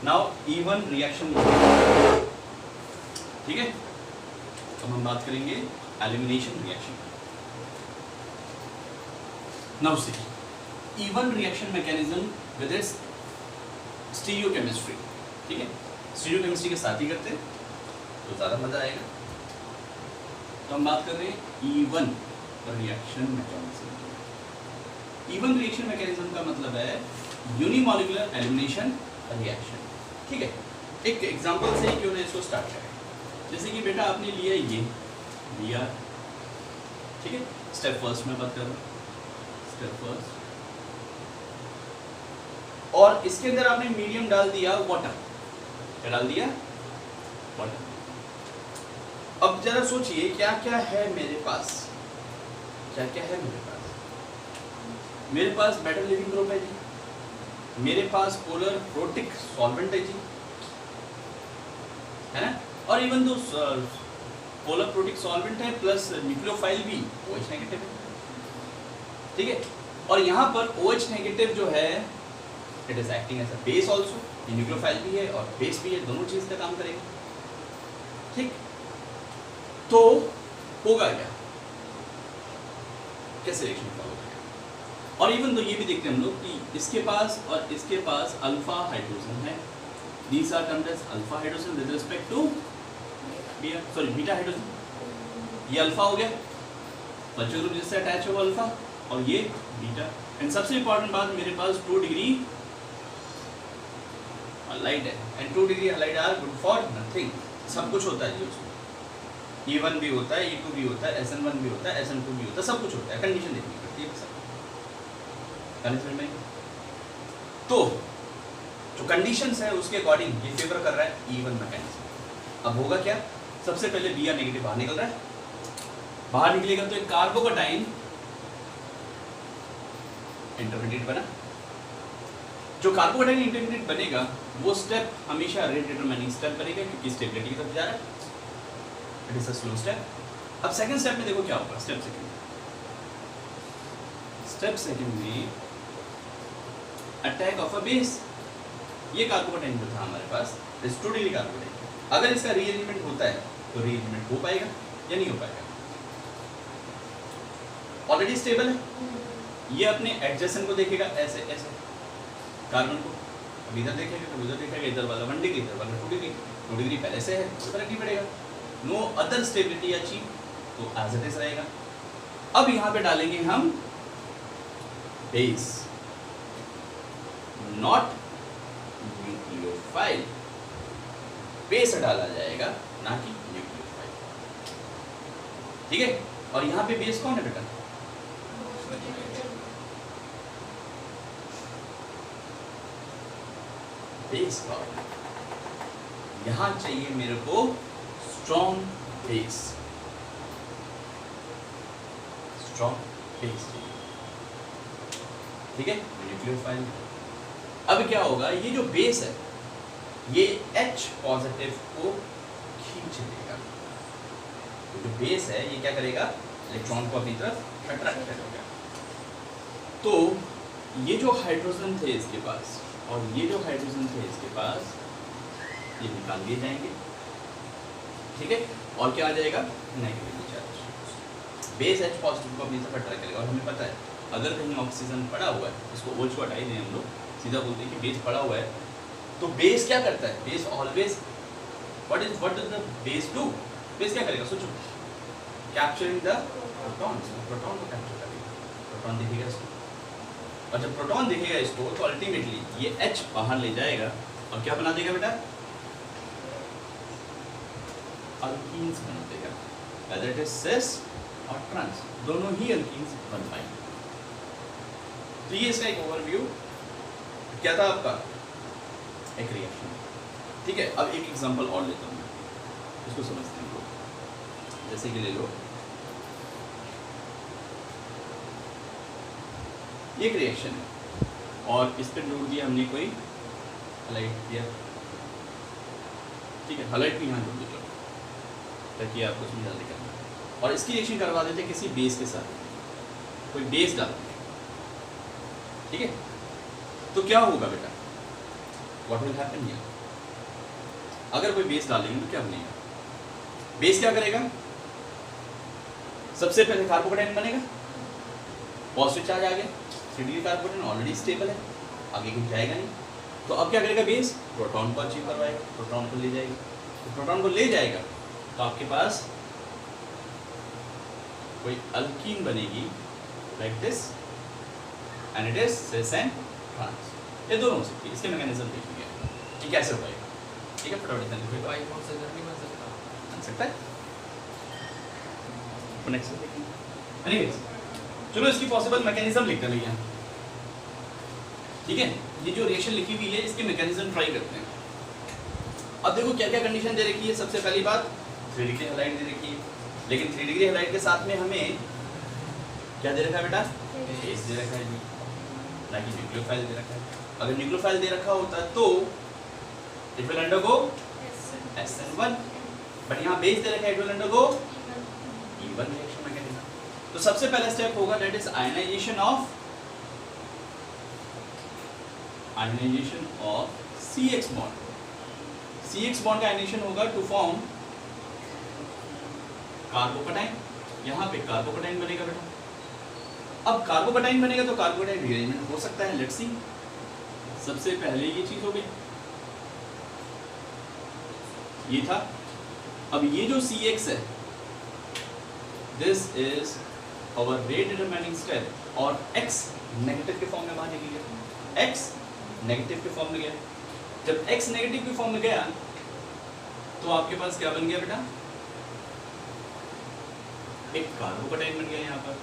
Now E one reaction, ठीक है। तो हम बात करेंगे elimination reaction. Now see E one reaction mechanism with its stereochemistry, ठीक है। स्टीरियोकेमिस्ट्री के साथ ही करते हैं तो ज़्यादा मज़ा आएगा। तो हम बात कर रहे हैं E one reaction mechanism. E one reaction mechanism का मतलब है यूनिमॉलिक्यूलर एलिमिनेशन रिएक्शन, ठीक है। एक एग्जांपल से क्यों ना इसको स्टार्ट करें। जैसे कि बेटा आपने लिया ये Br, ठीक है। स्टेप फर्स्ट में बात कर रहा हूँ, स्टेप फर्स्ट, और इसके अंदर आपने मीडियम डाल दिया वाटर। क्या डाल दिया? वाटर। अब जरा सोचिए क्या क्या है मेरे पास, क्या क्या है मेरे पास। मेरे पास मेटल लिविंग ग्रुप है जी, मेरे पास पोलर प्रोटिक सॉल्वेंट है जी, है ना। और even though polar protic solvent है प्लस न्यूक्लियोफाइल भी OH नेगेटिव है, ठीक है। और यहाँ पर OH नेगेटिव जो है it is acting as a base also, ये न्यूक्लियोफाइल भी है और बेस भी है, दोनों चीज का काम करेगा, ठीक। तो होगा क्या, कैसे रिएक्शन का होगा। और इवन तो ये भी देखते हैं हम लोग कि इसके पास और इसके पास अल्फा हाइड्रोजन है, these are termed as alpha hydrogen with respect to beta hydrogen. ये अल्फा हो गया, बच्चों ग्रुप जिससे अटैच है वो अल्फा, और ये बीटा। एंड सबसे इंपॉर्टेंट बात, मेरे पास 2 डिग्री अलाइड है, and 2 degree halide are good for nothing. सब कुछ होता है जी उसमें, E1 भी होता है, E2 भी होता है, SN1 भी होता है, SN2 भी होता है, सब कुछ होता है। कंडीशन देखनी पड़ती है सब में। तो जो कंडीशंस है उसके अकॉर्डिंग ये फेवर कर रहा है E1 मैकेनिज्म। अब होगा क्या, सबसे पहले Br नेगेटिव बाहर निकल रहा है, बाहर निकलेगा तो एक कार्बोकेटाइन इंटरमीडिएट बना। जो कार्बोकेटाइन इंटरमीडिएट बनेगा वो स्टेप हमेशा रेट डिटरमाइनिंग स्टेप बनेगा, क्योंकि स्टेबिलिटी की तरफ जा रहा है, it is a slow step. अब सेकंड स्टेप में देखो क्या होगा। स्टेप सेकंड में अटैक ऑफ अ बेस। ये कार्बोकेटाइन जो था हमारे पास इस 2 डिग्री कार्बोकेटाइन, अगर इसका रीअरेंजमेंट होता है तो रीअरेंजमेंट हो पाएगा या नहीं हो पाएगा। ऑलरेडी स्टेबल है, ये अपने एडजेसेंट को देखेगा ऐसे ऐसे कार्बन को, अब इधर देखेगा तो उधर देखेगा, इधर वाला 1 डिग्री इधर वाला 2 डिग्री, 2 डिग्री पहले से है तो फर्क नहीं पड़ेगा, नो अदर स्टेबिलिटी अचीव, तो एज इट इज रहेगा। अब यहाँ पे डालेंगे हम बेस, नॉट न्यूक्लियोफाइल, बेस डाला जाएगा ना कि न्यूक्लियोफाइल, ठीक है। और यहाँ पे बेस कौन है बेटा? बेस कौन है? यहाँ चाहिए मेरे को स्ट्रॉन्ग बेस, स्ट्रॉन्ग बेस, ठीक है, न्यूक्लियोफाइल। अब क्या होगा, ये जो बेस है ये H पॉजिटिव को खींच लेगा, तो जो बेस है ये क्या करेगा, इलेक्ट्रॉन को अपनी तरफ अट्रैक्ट करेगा। तो ये जो हाइड्रोजन थे इसके पास और ये जो हाइड्रोजन थे इसके पास, ये निकाल दिए जाएंगे, ठीक है। और क्या आ जाएगा, negative charge. Base H positive को अपनी तरफ अट्रैक्ट करेगा। और हमें पता है अगर कहीं ऑक्सीजन पड़ा हुआ है, इसको OH को हटाई दें हम लोग, सीधा बोलते हैं कि बेस पड़ा हुआ है, तो बेस क्या करता है, base always what does the base do, base क्या करेगा, सोचो, कैप्चरिंग द प्रोटॉन्स, प्रोटॉन को कैप्चर करेगा, प्रोटॉन दिखेगा इसको, और जब प्रोटॉन दिखेगा इसको तो अल्टीमेटली ये H बाहर ले जाएगा और क्या बना देगा बेटा, अल्कीन्स बना देगा, वेदर इट इज सिस और ट्रांस, दोनों ही अल्कीन्स बन पाएंगे। तो ये इसका एक ओवरव्यू क्या था आपका, एक रिएक्शन, ठीक है। अब एक एग्जांपल और लेता हूँ, इसको समझते हैं लोग। जैसे कि ले लो एक रिएक्शन है और इस पर जोड़ दिया हमने कोई हलाइट दिया, ठीक है, हलाइट भी यहाँ जोड़ दो ताकि आपको समझा देगा, और इसकी रिएक्शन करवा देते किसी बेस के साथ, कोई बेस डाल, ठीक है। तो क्या होगा बेटा, व्हाट विल हैपन हियर? अगर कोई बेस डालेंगे तो क्या बनेगा? बेस क्या करेगा? सबसे पहले कार्बोकेटाइन बनेगा, पॉजिटिव चार्ज आ गया, 3 कार्बोकेटाइन ऑलरेडी स्टेबल है, आगे कुछ जाएगा नहीं। तो अब क्या करेगा बेस? प्रोटॉन को अचीव करवाएगा, प्रोटॉन को ले जाएगा। तो प्रोटॉन को ले जाएगा तो आपके पास कोई अल्कीन बनेगी like this and it is cis and trans. ये दोनों हो सकती है, इसके मैकेनिज्म देखेंगे कि कैसे होगा। ठीक है, फटाफट देखो वाई कौन सा जर्नी बन सकता है। नेक्स्ट देखेंगे। एनीवेज, चलो इसकी पॉसिबल मैकेनिज्म लिखते हैं भैया। ठीक है, ये जो रिएक्शन लिखी हुई है इसके मैकेनिज्म ट्राई करते हैं। अब देखो क्या क्या कंडीशन दे रखी है। सबसे पहली बात 3 डिग्री हैलाइड दे रखी है, लेकिन 3 डिग्री हैलाइड के साथ में हमें क्या दे रखा है बेटा? बेस दे रखा है जी, ना कि न्यूक्लियोफाइल दे रखा है। अगर न्यूक्लियोफाइल दे रखा होता तो it will undergo SN1, but यहाँ बेस दे रखा है, it will undergo E1 reaction mechanism. तो सबसे पहला स्टेप होगा that is ionization of CX bond. CX bond का आयनाइजेशन होगा टू फॉर्म कार्बोकेटाइन। यहाँ पे कार्बोकेटाइन बनेगा बेटा। अब कार्बोकेटाइन बनेगा तो कार्बोकेटाइन रीअरेंजमेंट हो सकता है, लेट्स सी। सबसे पहले ये चीज हो गई, ये था। अब ये जो CX है, this is hour rate determining step, और X नेगेटिव के फॉर्म में बाहर निकल गया। X नेगेटिव के फॉर्म में गया। जब X नेगेटिव के फॉर्म में गया तो आपके पास क्या बन गया बेटा? एक कार्बोकेटाइन बन गया यहाँ पर।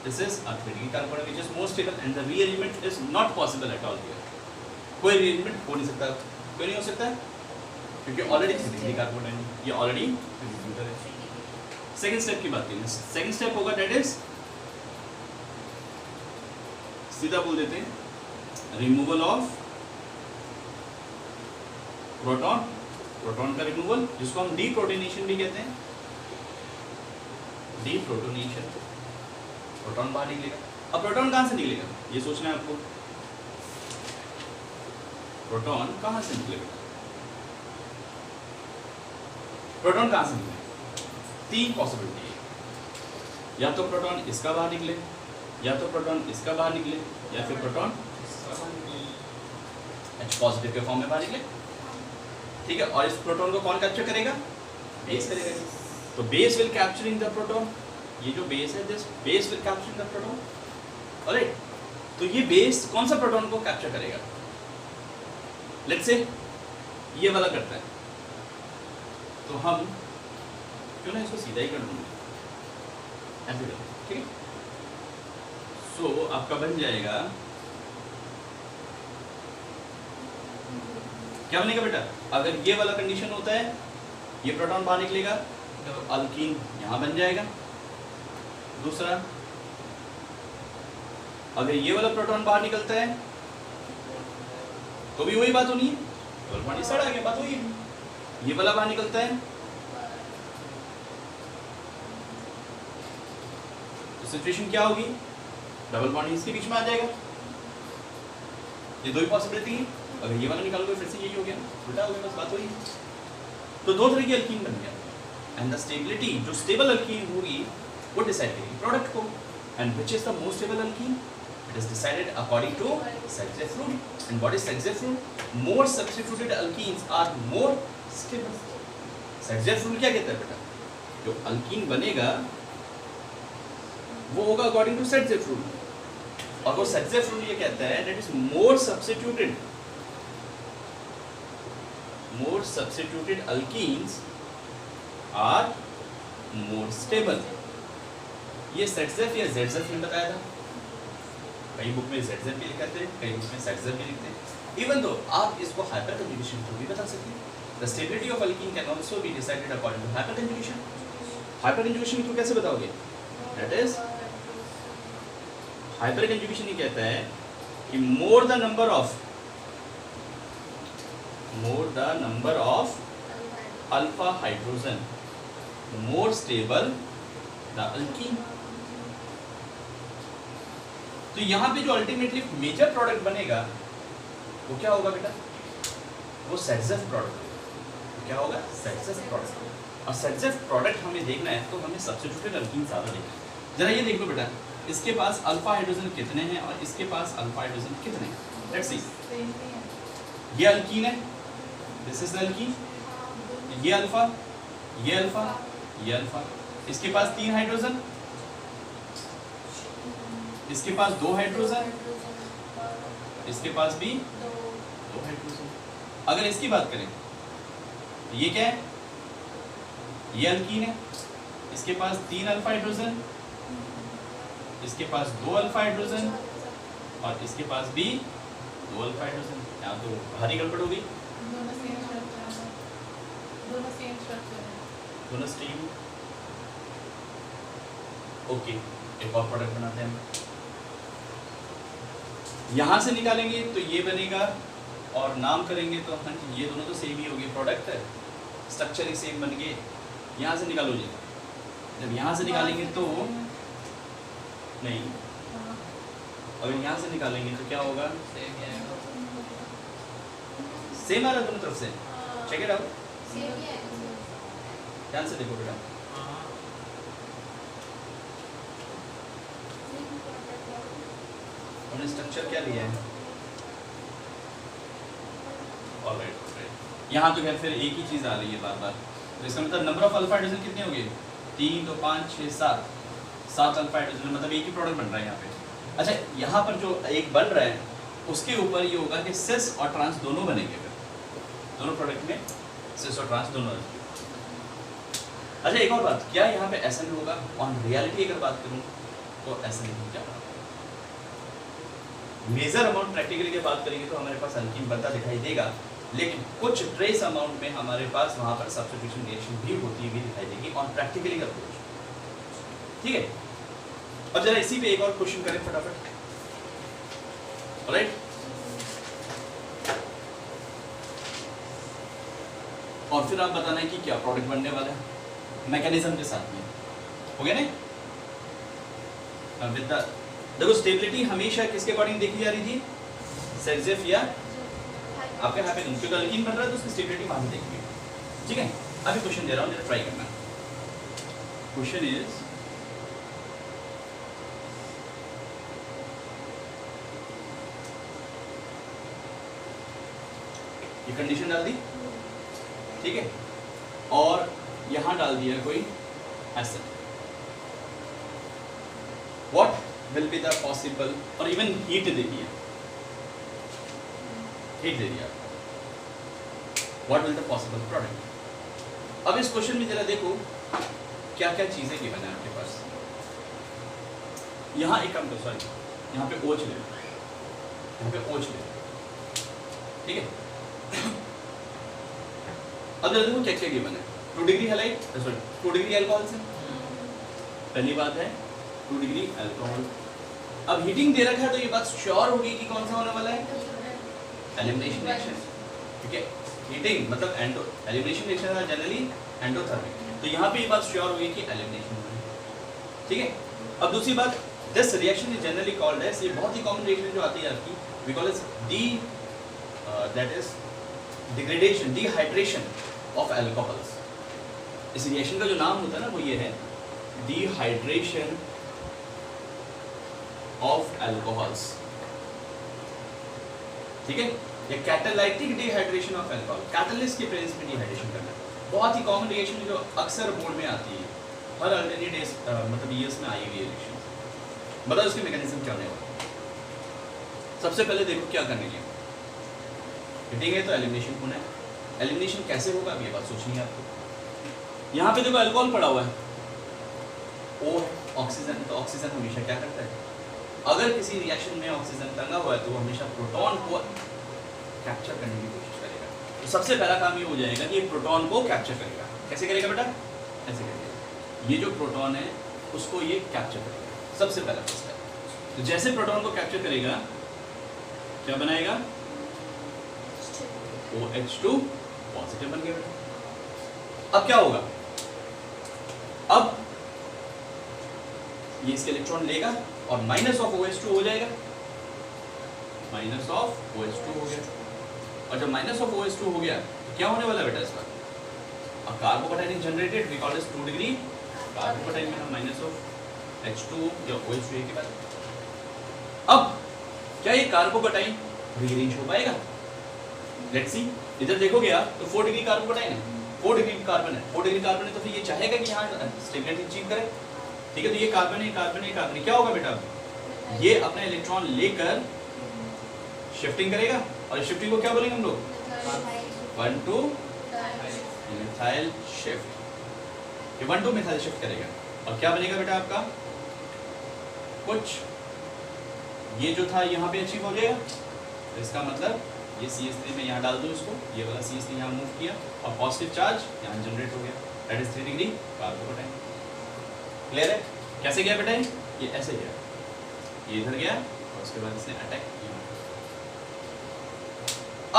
This is a 3D carbocation which is more stable and the rearrangement is not possible at all here. कोई रीअरेंजमेंट हो नहीं सकता। क्यों नहीं हो सकता? क्योंकि ऑलरेडी 3D कार्बोकेटाइन, ये ऑलरेडी है। सेकंड स्टेप की बात करें। सेकंड स्टेप होगा दैट इज, सीधा बोल देते हैं, रिमूवल ऑफ प्रोटॉन। प्रोटॉन का रिमूवल, जिसको हम डीप्रोटोनेशन भी कहते हैं। डीप्रोटोनेशन, प्रोटॉन बाहर निकलेगा। अब प्रोटॉन कहां से निकलेगा ये सोचना है आपको। प्रोटॉन कहां से निकलेगा? प्रोटॉन कहां से निकलेगा? 3 पॉसिबिलिटी है। या तो प्रोटॉन इसका बाहर निकले, या तो प्रोटॉन इसका बाहर निकले, या फिर प्रोटॉन H पॉजिटिव के फॉर्म में बाहर निकले। ठीक है, और इस प्रोटॉन को कौन कैप्चर करेगा? बेस करेगा। तो base will capturing the proton. ये जो बेस है, this base will capturing the proton. Alright, तो ये बेस कौन सा प्रोटॉन को कैप्चर करेगा? लेट्स से ये वाला करता है, तो हम क्यों ना इसको सीधा ही कर दूंगा, ऐसे कर। ठीक है, सो आपका बन जाएगा, क्या बनेगा बेटा? अगर ये वाला कंडीशन होता है, ये प्रोटॉन बाहर निकलेगा तो अल्कीन यहां बन जाएगा। दूसरा, अगर ये वाला प्रोटॉन बाहर निकलता है तो भी वही बात होनी है, डबल बॉन्ड इस साइड आ गया, बात हुई है। ये वाला बाहर निकलता है तो सिचुएशन क्या होगी? डबल बॉन्ड इसके बीच में आ जाएगा। ये दो ही पॉसिबिलिटी है। अगर ये वाला निकालोगे फिर से यही हो गया, उल्टा हो गया, बस बात हुई। तो 2 तरह की अल्कीन बन गया। एंड द स्टेबिलिटी, जो स्टेबल अल्कीन होगी वो डिसाइड करेगी प्रोडक्ट को। And which is the most stable alkene? It is decided according to Saxev rule. And what is Saxev rule? More substituted alkenes are more stable. Saxev rule क्या कहता है बेटा? जो alkyne बनेगा वो होगा अकॉर्डिंग टू Saxev rule, और वो Saxev rule ये कहता है that is more substituted alkenes are more stable. ये Saxev या Zaitsev ने बताया था। कई बुक में Zaitsev भी लिखते हैं, कई बुक में Saxev भी लिखते हैं। इवन दो आप इसको हाइपर कंजुगेशन थ्रू भी बता सकते हैं। The stability of alkene can also be decided according to hyper conjugation. Hyper conjugation through कैसे बताओगे? That is, हाइपर कंजुगेशन ये कहता है कि more the number of alpha hydrogen, more stable the alkene. तो यहाँ पे जो अल्टीमेटली मेजर प्रोडक्ट बनेगा वो क्या होगा बेटा? वो सेटजेफ प्रोडक्ट होगा। क्या होगा? सेटजेफ प्रोडक्ट। और सेटजेफ प्रोडक्ट हमें देखना है तो हमें सब्स्टिट्यूटेड अल्कीन ज़्यादा देखना है। जरा ये देखो बेटा, इसके पास अल्फा हाइड्रोजन कितने हैं और इसके पास अल्फा हाइड्रोजन कितने हैं। लेट्स सी, ये अल्कीन है, दिस इज अल्कीन, ये अल्फा, ये अल्फा, ये अल्फा। इसके पास 3 हाइड्रोजन, इसके पास 2 हाइड्रोजन, इसके पास भी 2 हाइड्रोजन। अगर इसकी बात करें, ये क्या है? ये अल्कीन है, इसके पास 3 अल्फा हाइड्रोजन, इसके पास 2 अल्फा हाइड्रोजन और इसके पास भी 2 अल्फा हाइड्रोजन। यहाँ तो भारी गड़बड़ हो गई। दोनों स्ट्रीम। ओके, एक और प्रोडक्ट बनाते हैं। यहाँ से निकालेंगे तो ये बनेगा और नाम करेंगे तो हाँ जी, ये दोनों तो सेम ही हो गए, प्रोडक्ट है, स्ट्रक्चर ही सेम बन गए। यहाँ से निकालो जी, जब यहाँ से निकालेंगे तो नहीं, अगर यहाँ से निकालेंगे तो क्या होगा? सेम आ रहा है दोनों तरफ से। चेक इट आउट, ध्यान से देखो बेटा। हमने स्ट्रक्चर क्या लिया है? ऑलराइट, यहाँ तो खैर फिर एक ही चीज़ आ रही है बार बार। तो इसका मतलब नंबर ऑफ अल्फा हाइड्रोजन कितने हो गए? 3 तो 5 6 7 अल्फा हाइड्रोजन, मतलब एक ही प्रोडक्ट बन रहा है यहाँ पे। अच्छा, यहाँ पर जो एक बन रहा है उसके ऊपर ये होगा कि सिस और ट्रांस दोनों बनेंगे, फिर दोनों प्रोडक्ट में सिस और ट्रांस दोनों। अच्छा, एक और बात, क्या यहाँ पे ऐसा नहीं होगा? ऑन रियलिटी अगर बात करूँ तो ऐसा नहीं होगा। मेजर अमाउंट प्रैक्टिकली की बात करेंगे तो हमारे पास अल्कीन बनता दिखाई देगा, लेकिन कुछ ट्रेस अमाउंट में हमारे पास वहाँ पर सब्स्टिट्यूशन रिएक्शन भी होती हुई दिखाई देगी ऑन प्रैक्टिकली का अप्रोच। ठीक है, अब जरा इसी पे एक और क्वेश्चन करें फटाफट। राइट, और फिर आप बताना है कि क्या प्रोडक्ट बनने वाला है मैकेनिज्म के साथ में। हो गया ना? विद द देखो, स्टेबिलिटी हमेशा किसके अकॉर्डिंग देखी जा रही थी? सेटजेफ या आपके यहाँ पे क्योंकि अल्कीन बन रहा है तो उसकी स्टेबिलिटी वहां से देखिए। ठीक है, अभी क्वेश्चन दे रहा हूँ, जरा ट्राई करना। क्वेश्चन इज, ये कंडीशन डाल दी, ठीक है, और यहां डाल दिया कोई acid. What will be the possible, और इवन हीट दे दिया, हीट दे दिया, what will the possible product. अब इस क्वेश्चन में जरा देखो क्या क्या चीजें गिवन है आपके पास। यहाँ एक काम करो, सॉरी, यहाँ पे OH ले, यहाँ पे OH ले, ठीक है। अब जरा देखो क्या क्या गिवन है। 2 degree halide, sorry 2 degree alcohol से पहली बात है 2 डिग्री अल्कोहल। अब हीटिंग दे रखा है तो ये बात श्योर होगी कि कौन सा होने वाला है? Elimination reaction. ठीक है, हीटिंग मतलब एलिमिनेशन रिएक्शन है जनरली एंडोथर्मिक, तो यहाँ पे ये बात श्योर होगी कि एलिमिनेशन होगी। ठीक है, अब दूसरी बात, this reaction is generally called as, ये बहुत ही कॉमन रिएक्शन जो आती है आपकी, we call it that is degradation, dehydration of alcohols. इस रिएक्शन का जो नाम होता है ना वो ये है डिहाइड्रेशन ऑफ अल्कोहल्स। ठीक है, या catalytic dehydration of alcohol, catalyst के प्रेजेंस में डिहाइड्रेशन करना, बहुत ही कॉमन रिएक्शन जो अक्सर बोर्ड में आती है, हर अल्टरनेट डेज मतलब ईयर्स में आई हुई रिएक्शन। बताओ उसके मैकेनिज्म क्या होने वाला। सबसे पहले देखो क्या करने के, हीटिंग है तो एलिमिनेशन होना है। एलिमिनेशन कैसे होगा अब ये बात सोचनी है आपको। यहाँ पे देखो अल्कोहल पड़ा हुआ है, ओ ऑक्सीजन, तो ऑक्सीजन हमेशा क्या करता है, अगर किसी रिएक्शन में ऑक्सीजन टंगा हुआ है तो वो हमेशा प्रोटॉन को कैप्चर करने की कोशिश करेगा। तो सबसे पहला काम ये हो जाएगा कि प्रोटॉन को कैप्चर करेगा। कैसे करेगा बेटा? ऐसे करेगा, ये जो प्रोटॉन है उसको ये कैप्चर करेगा, सबसे पहला स्टेप। तो जैसे प्रोटॉन को कैप्चर करेगा क्या बनाएगा? OH2 पॉजिटिव बन गया बेटा। अब क्या होगा, अब ये इसके इलेक्ट्रॉन लेगा और माइनस ऑफ OH2 हो जाएगा, माइनस ऑफ OH2 हो गया। और जब माइनस ऑफ OH2 हो गया तो क्या होने वाला है बेटा इसका? अब carbocation is generated, we call this 2 degree carbocation में हम माइनस ऑफ H2 या OH2 के बाद अब क्या ये कार्बोकैटायन रीअरेंज हो पाएगा? लेट्स सी, इधर देखोगे आप तो 4 डिग्री कार्बोकैटायन है, 4 डिग्री कार्बन है, 4 डिग्री कार्बन है तो फिर ये चाहेगा कि यहाँ स्टेबिलिटी अचीव करे। ठीक है, तो ये कार्बन है, कार्बन है, कार्बन है, क्या होगा बेटा? ये अपना इलेक्ट्रॉन लेकर शिफ्टिंग करेगा और शिफ्टिंग को क्या बोलेंगे हम लोग? 1 to मिथाइल शिफ्ट। ये 1 to मिथाइल शिफ्ट करेगा और क्या बनेगा बेटा आपका? कुछ ये जो था यहाँ पे अचीव हो जाएगा, तो इसका मतलब ये CH3 में यहाँ डाल दो इसको, ये वाला CH3 यहाँ मूव किया और पॉजिटिव चार्ज यहाँ जनरेट हो गया, that is 3 degree carbocation. Clear है? कैसे गया बेटा? ये ऐसे गया, ये इधर गया और उसके बाद इसने अटैक किया।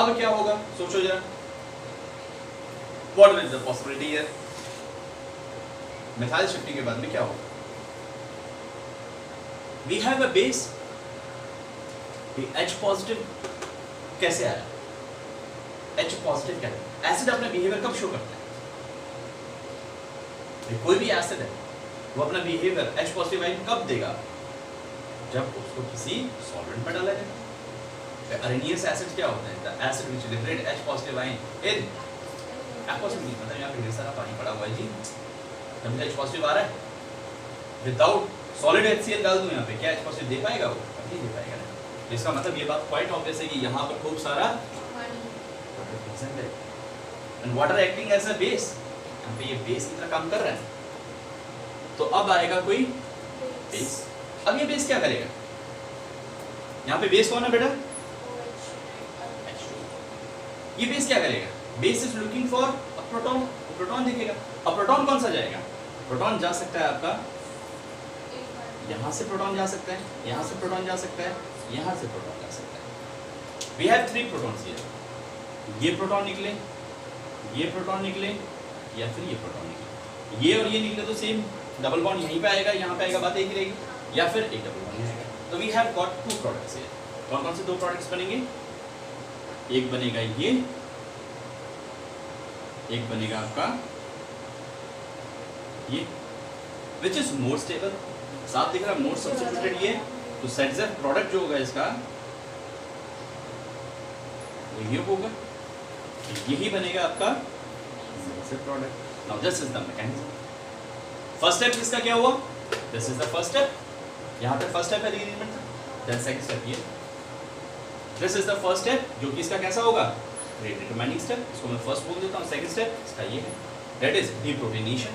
अब क्या होगा सोचो जरा, what is the possibility here? Methyl shifting के बाद में क्या होगा? We have a base, H positive कैसे आया? H पॉजिटिव क्या है? एसिड अपना बिहेवियर कब शो करता है? कोई भी एसिड है वो अपना बिहेवियर H पॉजिटिव आयन कब देगा? जब उसको किसी सॉल्वेंट में डाला जाए। अरेनियस एसिड क्या होता है? The acid which liberate H positive ion in aqueous में, मतलब यहाँ पे ढेर सारा पानी पड़ा हुआ है जी, जब H पॉजिटिव आ रहा है विदाउट सॉलिड HCl डाल दूं यहाँ पे, क्या H पॉजिटिव दे पाएगा? वो नहीं दे पाएगा ना। इसका मतलब ये बात क्वाइट ऑब्वियस है कि यहाँ पर खूब सारा वाटर प्रेजेंट है and water acting as a base, यहाँ पे ये बेस की तरह काम कर रहा है। तो अब आएगा कोई बेस, अब ये बेस क्या करेगा? यहाँ पे बेस कौन है बेटा? H2। ये बेस क्या करेगा? Base is looking for a proton, proton दिखेगा। अब प्रोटॉन कौन सा जाएगा? प्रोटॉन जा सकता है आपका यहाँ से, प्रोटॉन जा सकता है यहाँ से, प्रोटॉन जा सकता है यहाँ से, प्रोटॉन जा सकता है। वी हैव 3 प्रोटॉन्स हियर, ये प्रोटॉन निकले, ये प्रोटॉन निकले या फिर ये प्रोटॉन निकले, ये और ये निकले तो सेम डबल बॉन्ड यहीं पे आएगा, यहाँ पे आएगा, बात एक ही रहेगी, या फिर एक डबल बॉन्ड आएगा। तो we have got 2 products here. कौन कौन से 2 प्रोडक्ट्स बनेंगे? एक बनेगा ये, एक बनेगा आपका ये, विच इज मोर स्टेबल। साफ दिख रहा है, मोर सब्स्टिट्यूटेड ये, तो सेट प्रोडक्ट जो होगा इसका ये होगा, यही बनेगा आपका product. Now this is the mechanism. First step इसका क्या हुआ? This is the first step, यहाँ पे फर्स्ट स्टेप है रीअरेंजमेंट का। देन सेकंड स्टेप ये, this is the first step जो कि इसका कैसा होगा? रेट डिटरमाइनिंग स्टेप, इसको मैं फर्स्ट बोल देता हूँ। सेकंड स्टेप इसका ये है, दैट इज डीप्रोटोनेशन।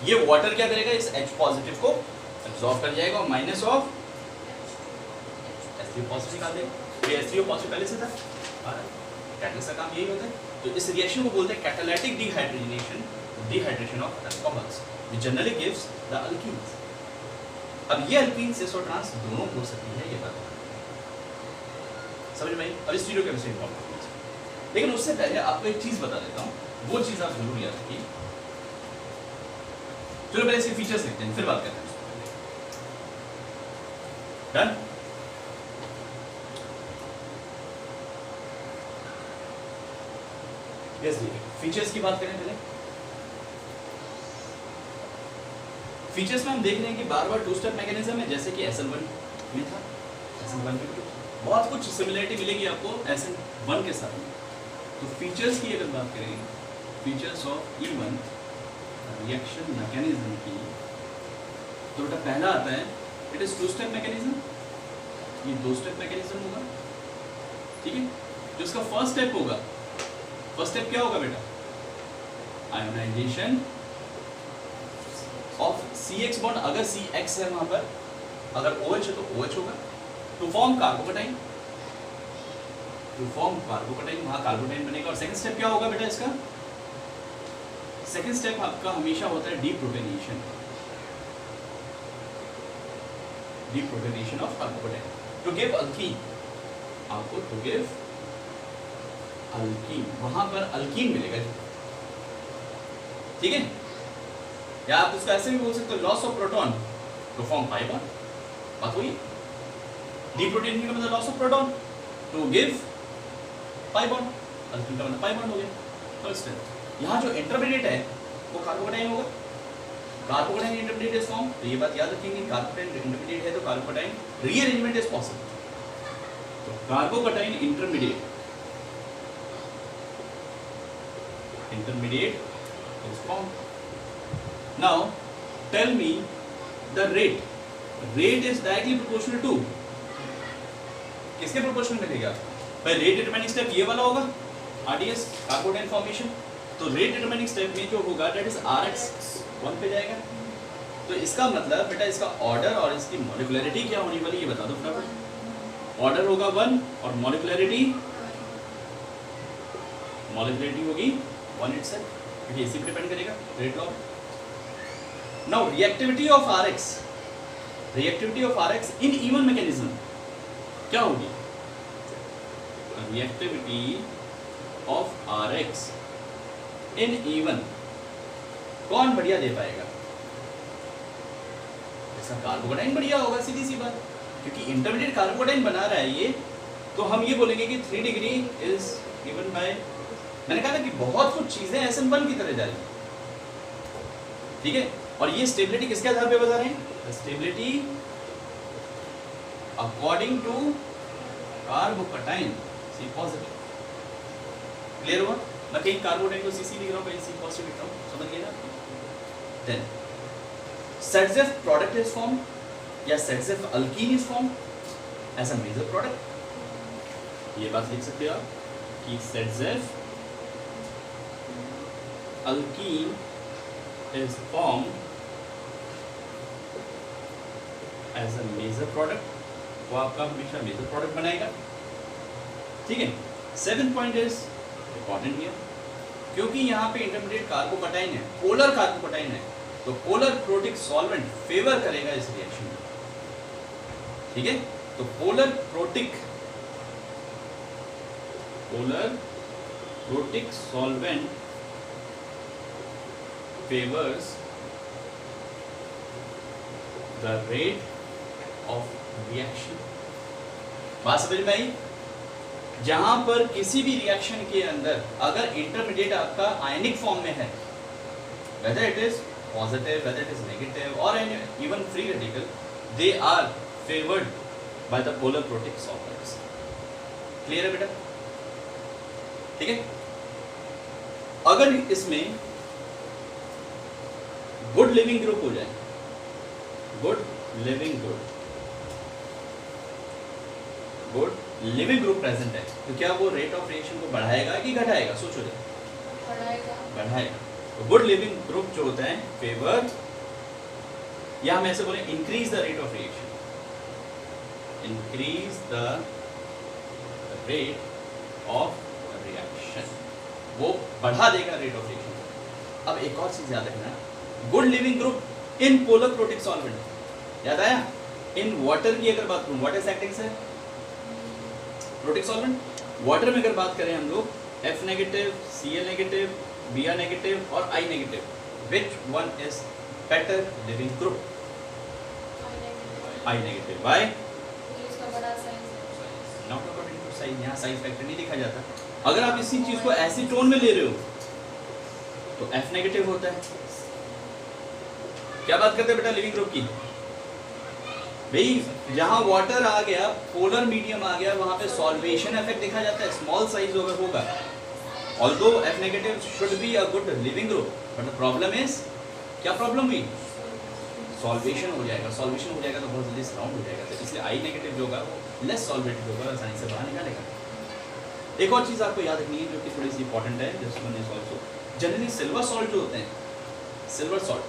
ये वाटर क्या करेगा? इस H पॉजिटिव को एब्जॉर्ब कर जाएगा और माइनस ऑफ H3 पॉजिटिव निकाल देगा। ये H3 पॉजिटिव पहले से था, कैटलिस्ट का काम यही होता है। तो इस रिएक्शन को बोलते हैं catalytic dehydrogenation, dehydration of alcohols, which generally gives the alkenes. अब ये अल्कीन्स एसोट्रांस दोनों हो सकती है, ये बात समझ में आई? अब इस चीज़ों के विषय में, लेकिन उससे पहले आपको एक चीज़ बता देता हूँ, वो चीज़ आप जरूर याद रखिए। चलो पहले इसके फीचर्स लिखते हैं, फिर बात करते हैं। डन? यस, फीचर्स की बात करें पहले। फीचर्स में हम देख रहे हैं कि बार-बार 2 स्टेप मैकेनिज्म है, जैसे कि SN1 में था, SN1 में बहुत कुछ सिमिलरिटी मिलेगी आपको SN1 के साथ में। तो फीचर्स की अगर बात करें, features of E1 reaction mechanism की, तो बेटा पहला आता है इट इज 2 स्टेप मैकेनिज्म। ये 2 स्टेप मैकेनिज्म होगा, ठीक है। जो इसका फर्स्ट स्टेप होगा, फर्स्ट स्टेप क्या होगा बेटा? आयोनाइजेशन ऑफ CX बॉन्ड, अगर CX है वहां पर, अगर OH है तो OH होगा, to form carbocation, to form carbocation, वहां कार्बोकैटायन बनेगा। और सेकंड स्टेप क्या होगा बेटा इसका? सेकेंड स्टेप आपका हमेशा होता है deprotonation, deprotonation of carbocation to give alkene. आपको टू गिव अल्कीन, वहां पर अल्कीन मिलेगा, ठीक है। या आप उसका ऐसे भी बोल सकते हो, loss of proton to form pi bond, बात हुई। डीप्रोटोनेशन का मतलब loss of proton to give pi bond, alkene का मतलब पाई बॉन्ड हो गया फर्स्ट स्टेप। यहाँ जो इंटरमीडिएट है वो कार्बोकैटायन होगा, कार्बोकैटायन इंटरमीडिएट इज फॉर्म। तो ये बात याद रखेंगे, कार्बोकैटायन इंटरमीडिएट है तो कार्बोकैटायन रीअरेंजमेंट इज पॉसिबल। तो carbocation intermediate is formed. Now tell me the rate. Rate is directly proportional to किसके प्रोपोर्शनल मिलेगा भाई? रेट डिटरमाइनिंग स्टेप ये वाला होगा, RDS कार्बोकैटायन फॉर्मेशन। तो रेट डिटरमाइनिंग स्टेप में जो होगा दैट इज RX 1 पे जाएगा। तो इसका मतलब बेटा इसका ऑर्डर और इसकी मॉलिक्युलरिटी क्या होने वाली ये बता दो फटाफट। ऑर्डर होगा 1 और मॉलिक्युलरिटी होगी 1 इटसेल्फ, क्योंकि इसी पे डिपेंड करेगा rate law. Now reactivity of RX in even mechanism क्या होगी? Reactivity of RX in even कौन बढ़िया दे पाएगा? इसका कार्बोकैटायन बढ़िया होगा, सीधी सी बात, क्योंकि इंटरमीडिएट कार्बोकैटायन बना रहा है ये। तो हम ये बोलेंगे कि 3 डिग्री इज गिवन बाय, मैंने कहा ना कि बहुत कुछ चीजें SN1 की तरह जा रही है, ठीक है। और ये स्टेबिलिटी किसके आधार पे बता रहे हैं? Stability according to carbocation C positive. Clear हुआ? मैं कहीं कार्बोकैटायन को CC लिख रहा हूँ, कहीं C पॉजिटिव लिख रहा हूँ, समझ गए ना? Then Zef product is form या Zef alkene is form as a major product. ये बात लिख सकते हो आप कि Zef alkene is formed as a major product, वो आपका हमेशा मेजर प्रोडक्ट बनाएगा, ठीक है। 7th point is important here, क्योंकि यहाँ पे इंटरमीडिएट कार्बोकैटायन है, पोलर कार्बोकैटायन है, तो पोलर प्रोटिक सॉल्वेंट फेवर करेगा इस रिएक्शन में, ठीक है। तो polar protic solvent favors the rate of reaction। बात समझ में आई? जहां पर किसी भी रिएक्शन के अंदर अगर इंटरमीडिएट आपका आयनिक फॉर्म में है, whether it is positive, whether it is negative or even free radical, they are favored by the polar protic solvents। Clear है बेटा? ठीक है। अगर इसमें गुड लिविंग ग्रुप हो जाए, गुड लिविंग ग्रुप प्रेजेंट है, तो क्या वो रेट ऑफ रिएक्शन को बढ़ाएगा कि घटाएगा? सोचो जरा। बढ़ाएगा। तो गुड लिविंग ग्रुप जो होता है फेवर, या हम ऐसे बोले increase the rate of reaction, वो बढ़ा देगा रेट ऑफ रिएक्शन। अब एक और चीज याद रखना, good leaving group in polar protic solvent, याद आया? इन वाटर की अगर बात करूं, वाटर सेटिंग से प्रोटिक सॉल्वेंट, वाटर में अगर बात करें हम लोग F negative, Cl negative, Br negative और I negative, which one is better leaving group? I negative. By not according to size, यहाँ साइज फैक्टर नहीं देखा जाता। अगर आप इसी चीज को ऐसी टोन में ले रहे हो तो F नेगेटिव होता है। क्या बात करते हैं बेटा लिविंग ग्रुप की? भाई जहां वाटर आ गया, पोलर मीडियम आ गया, वहां पे सॉल्वेशन इफेक्ट देखा जाता है, स्मॉल साइज होगा। Although F negative should be a good leaving group, but the problem is, क्या प्रॉब्लम हुई? सॉल्वेशन हो जाएगा। सॉल्वेशन हो जाएगा तो बहुत जल्दी सराउंड हो जाएगा, तो इसलिए I नेगेटिव जो होगा वो लेस सॉल्वेटेड होगा, आसानी से बाहर निकालेगा। एक और चीज आपको याद रखनी है जो कि थोड़ी सी इंपॉर्टेंट है, this one is also generally silver salt जो होते हैं, सिल्वर सॉल्ट,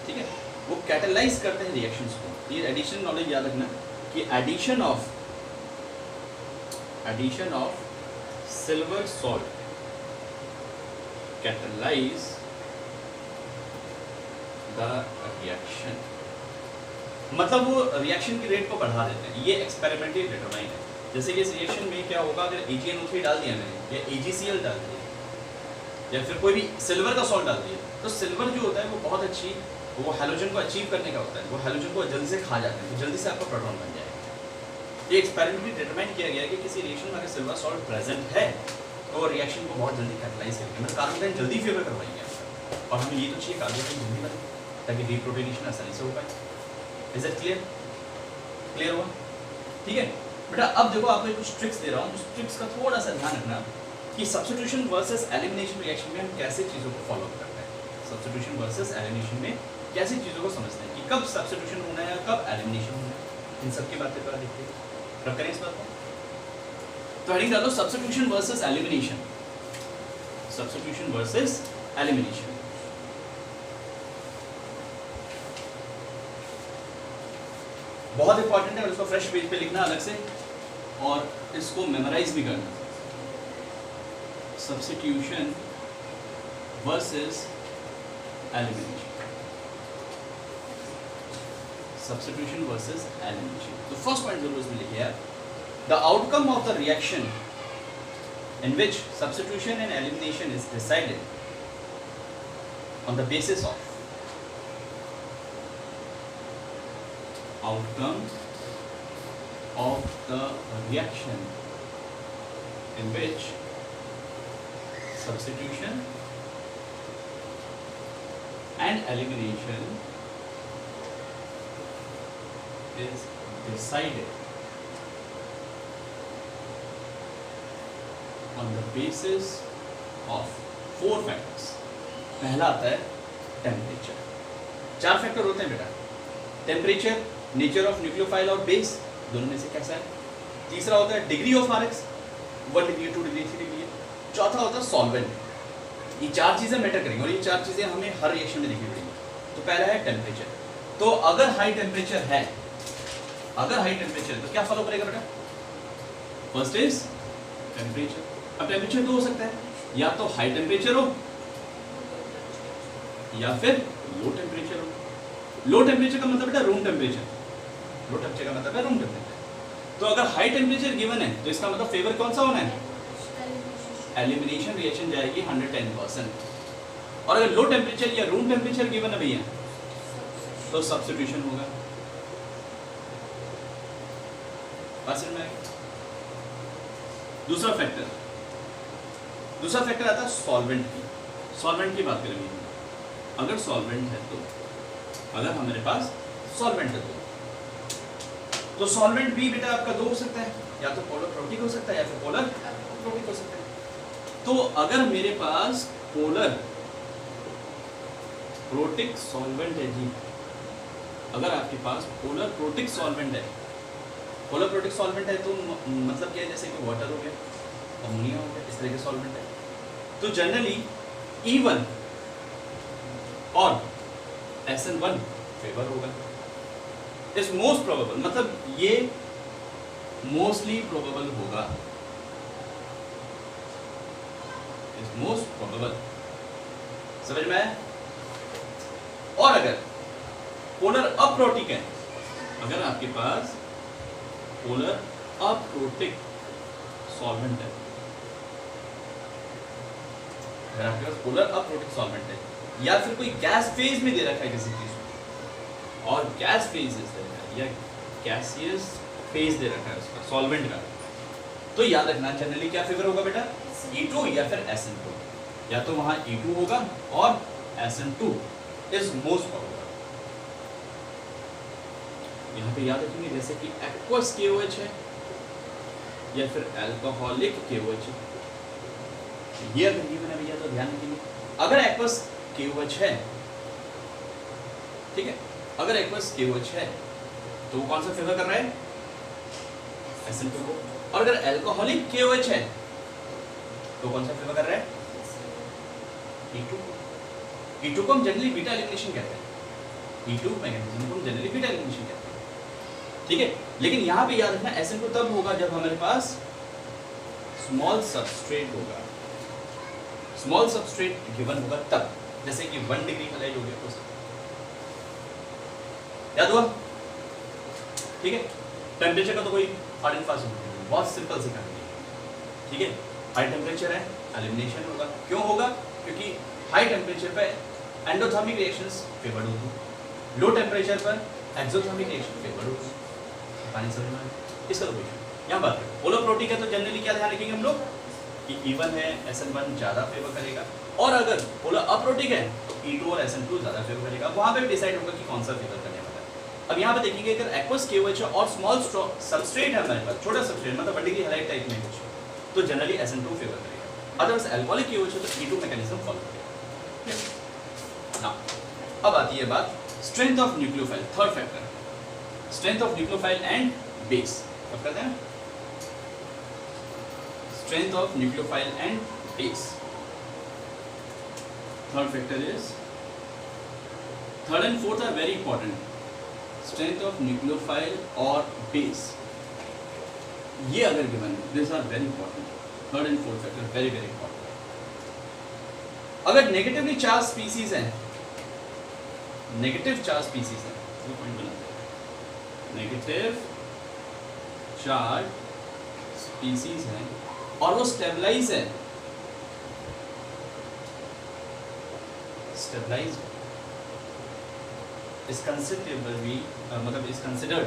ठीक है, वो कैटलाइज करते हैं रिएक्शंस को। ये एडिशन नॉलेज याद रखना कि addition of silver salt catalyse the reaction, मतलब वो रिएक्शन की रेट को बढ़ा देते हैं। ये एक्सपेरिमेंटली डिटरमाइन है। जैसे कि इस रिएक्शन में क्या होगा, अगर AgNO3 डाल दिया मैंने या AgCl डाल दिया या फिर कोई भी सिल्वर का सॉल्ट डाल दिया, तो सिल्वर जो होता है वो बहुत अच्छी, वो हैलोजन को अचीव करने का होता है, वो हैलोजन को जल्दी से खा जाते हैं, तो जल्दी से आपका प्रोटॉन बन जाएगा। ये एक्सपेरिमेंटली डिटरमाइन किया गया है कि किसी रिएक्शन में अगर सिल्वर सॉल्ट प्रेजेंट है तो रिएक्शन को बहुत जल्दी कैटलाइज करेंगे, मतलब कार्बोटाइन जल्दी फेवर करवाएंगे आपका। और हमें ये तो चाहिए कार्बोटाइन जल्दी बने ताकि डीप्रोटोनेशन आसानी से हो पाए। Is it clear? क्लियर हुआ? ठीक है बेटा, अब देखो आपको कुछ ट्रिक्स दे रहा हूँ, उस ट्रिक्स का थोड़ा सा ध्यान रखना कि सब्स्टिट्यूशन वर्सेस एलिमिनेशन रिएक्शन में हम कैसे चीज़ों को फॉलो करते हैं। सब्स्टिट्यूशन वर्सेस एलिमिनेशन में कैसी चीज़ों को समझते हैं कि कब सब्स्टिट्यूशन होना है, कब एलिमिनेशन होना है, इन सब की बातें पर देखते हैं। रब करें इस बात को। तो हेडिंग डालो substitution versus elimination. Substitution versus elimination. बहुत इंपॉर्टेंट है और इसको फ्रेश पेज पे लिखना अलग से और इसको मेमोराइज भी करना। Substitution versus elimination. Substitution versus elimination. तो फर्स्ट पॉइंट जरूर इसमें लिखिए यार, the outcome of the reaction in which substitution and elimination is decided on the basis of outcome of the reaction in which substitution and elimination is decided on the basis of 4 factors. पहला आता है temperature. 4 factor होते हैं बेटा, temperature, nature of nucleophile और base, दोनों में से कैसा है। तीसरा होता है degree of RX, 1 degree, 2 degree, 3 degree. चौथा होता है सॉल्वेंट। ये 4 चीजें मैटर करेंगी और ये 4 चीजें हमें हर रिएक्शन में देखनी पड़ेंगी। तो पहला है टेम्परेचर। तो अगर हाई टेम्परेचर है, तो क्या फॉलो करेगा बेटा? First is temperature. अब टेम्परेचर तो हो सकता है या तो हाई टेम्परेचर हो या फिर लो टेम्परेचर हो। लो टेम्परेचर का मतलब बेटा रूम टेम्परेचर, लो टेम्परेचर का मतलब है रूम टेम्परेचर। तो अगर हाई टेम्परेचर गिवन है तो इसका मतलब फेवर कौन सा होना है? एलिमिनेशन रिएक्शन जाएगी 110%। और अगर लो टेम्परेचर या रूम टेम्परेचर गिवन है भैया तो सब्स्टिट्यूशन होगा। दूसरा फैक्टर आता है सॉल्वेंट की। सॉल्वेंट की बात करेंगे, अगर सॉल्वेंट है तो, अगर हमारे पास सॉल्वेंट है तो सॉल्वेंट भी बेटा आपका 2 हो सकता है, या तो पोलर प्रोटिक हो सकता है या फिर पोलर प्रोटिक हो सकता है। तो अगर मेरे पास पोलर प्रोटिक सॉल्वेंट है जी, अगर आपके पास पोलर प्रोटिक सॉल्वेंट है, पोलर प्रोटिक सॉल्वेंट है तो मतलब क्या है, जैसे कि वाटर हो गया, अमोनिया हो गया, इस तरह के सॉल्वेंट है, तो जनरली E1 और SN1 फेवर होगा। इस मोस्ट प्रोबेबल, मतलब ये मोस्टली प्रोबेबल होगा, इस मोस्ट प्रोबेबल, समझ में आया? और अगर पोलर अप्रोटिक है, अगर आपके पास पोलर अप्रोटिक सॉल्वेंट है, अगर आपके पास पोलर अप्रोटिक सॉल्वेंट है या फिर कोई गैस फेज में दे रखा है किसी चीज को, और गैस फेज दे रखा है या गैसियस फेज दे रखा है उसका सॉल्वेंट का, तो याद रखना जनरली क्या फेवर होगा बेटा? E2 या फिर SN2, या तो वहां E2 होगा और SN2 इज मोस्ट प्रोबेबल। यहाँ पे याद रखेंगे जैसे कि एक्वस KOH है या फिर अल्कोहलिक KOH है, ये अगर गिवन है भैया तो ध्यान रखेंगे। अगर एक्वस KOH है, ठीक है, अगर एक्वस KOH है तो वो कौन सा फेवर कर रहा है? SN2 को। और अगर अल्कोहलिक KOH है तो कौन सा फेवर कर रहा है? E2 को। E2 को हम जनरली बीटा एलिमिनेशन कहते हैं, E2 मैग्नेटिज्म को हम जनरली बीटा एलिमिनेशन कहते हैं, ठीक है। लेकिन यहाँ पे याद रखना SN2 तब होगा जब हमारे पास स्मॉल सबस्ट्रेट होगा, स्मॉल सबस्ट्रेट गिवन होगा तब, जैसे कि 1 डिग्री वाला हो गया तो याद हुआ, ठीक है। टेम्परेचर का तो कोई हार्ड एंड फास्ट नहीं, बहुत सिंपल सी कहानी है, ठीक है। हाई टेम्परेचर है, एलिमिनेशन होगा। क्यों होगा? क्योंकि हाई टेम्परेचर पे एंडोथर्मिक रिएक्शंस फेवर्ड होती हैं, लो टेम्परेचर पर एक्सोथर्मिक रिएक्शन फेवर्ड होती है। पानी समझ में इसका तो क्वेश्चन यहाँ बात करें। पोलर प्रोटिक है तो जनरली क्या ध्यान रखेंगे हम लोग? कि E1 है SN1 ज़्यादा फेवर करेगा, और अगर पोलर अप्रोटिक है तो E2 और SN2 ज़्यादा फेवर करेगा। वहाँ पे भी डिसाइड होगा कि कौन सा फेवर करने वाला है। अब यहाँ पे देखेंगे अगर एक्वस KOH है और स्मॉल सबस्ट्रेट है हमारे पास, छोटा सबस्ट्रेट मतलब वर्टिकली हैलाइड टाइप में कुछ, तो जनरली SN2 फेवर करेगा। अदरवाइज अल्कोहलिक KOH है तो E2 मैकेनिज्म फॉलो करेगा। नाउ अब आती है बात strength of nucleophile, third factor, strength of nucleophile and base. अब करते हैं strength of nucleophile and base. Third factor is, third and fourth are very important. Strength of nucleophile or base. ये अगर given है, these are very important. Third and fourth factor very very important. अगर negatively charged species है, negative charged species है, वो point बनाते हैं. Negative charged species है और वो स्टेबलाइज है, स्टेबलाइज इज कंसिडरेबल भी मतलब is considered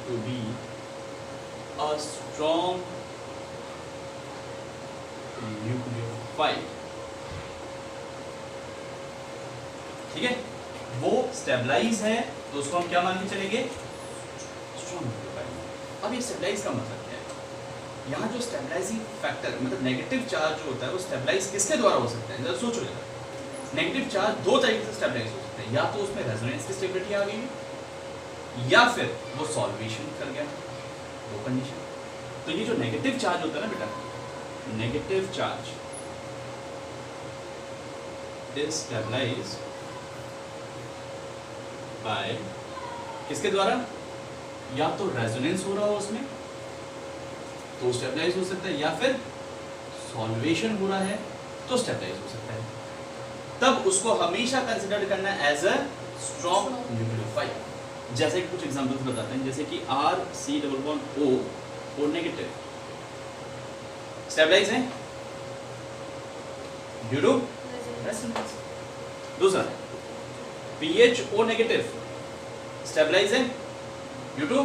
to be a strong nucleophile. ठीक है, वो स्टेबलाइज है तो उसको हम क्या मान के चलेंगे, अब ये स्टेबलाइज का मतलब क्या है, यहाँ जो स्टेबलाइजिंग फैक्टर मतलब नेगेटिव चार्ज जो होता है वो स्टेबलाइज किसके द्वारा हो सकता है, जरा सोचो जरा। नेगेटिव चार्ज दो तरीके से स्टेबलाइज हो सकता है, या तो उसमें रेजोनेंस की स्टेबिलिटी आ गई है या फिर वो सॉल्वेशन कर गया, वो कंडीशन। तो ये जो नेगेटिव चार्ज होता है ना बेटा, negative charge is stabilised by किसके द्वारा, या तो रेजोनेंस हो रहा हो उसमें तो स्टेबलाइज हो सकता है, या फिर सॉल्वेशन हो रहा है तो स्टेबलाइज हो सकता है। तब उसको हमेशा कंसिडर करना एज अ स्ट्रॉन्ग न्यूक्लियोफाइल। जैसे कुछ एग्जांपल्स बताते हैं, जैसे कि RC≡O O नेगेटिव स्टेबलाइज है ड्यू टू रेजोनेंस। दूसरा PHO नेगेटिव स्टेबलाइज है due to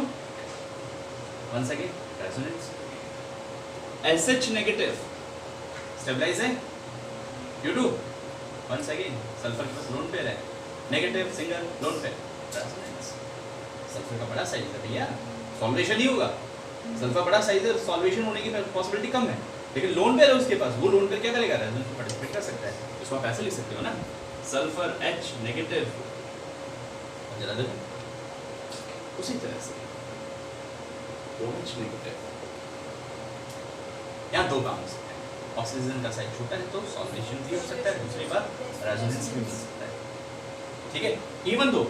once again resonance। SH negative stabilize है due to once again sulphur के पास लोन पेयर है, negative single lone pair, resonance. Sulphur का बड़ा size है भैया, सॉल्वेशन ही होगा, सल्फर बड़ा साइज है, सॉल्वेशन होने की पॉसिबिलिटी कम है, लेकिन लोन पेयर है उसके पास, वो लोन पेयर क्या करेगा, रेजोनेंस में पार्टिसिपेट कर सकता है। इसको आप ऐसे लिख सकते हो ना, सल्फर H नेगेटिव, जरा देखो उसी तरह से OH नेगेटिव। यहाँ दो काम हो सकते हैं, ऑक्सीजन का साइज छोटा है तो सॉल्वेशन भी हो सकता है, दूसरी बात रेजोनेंस भी मिल सकता है। ठीक है, even though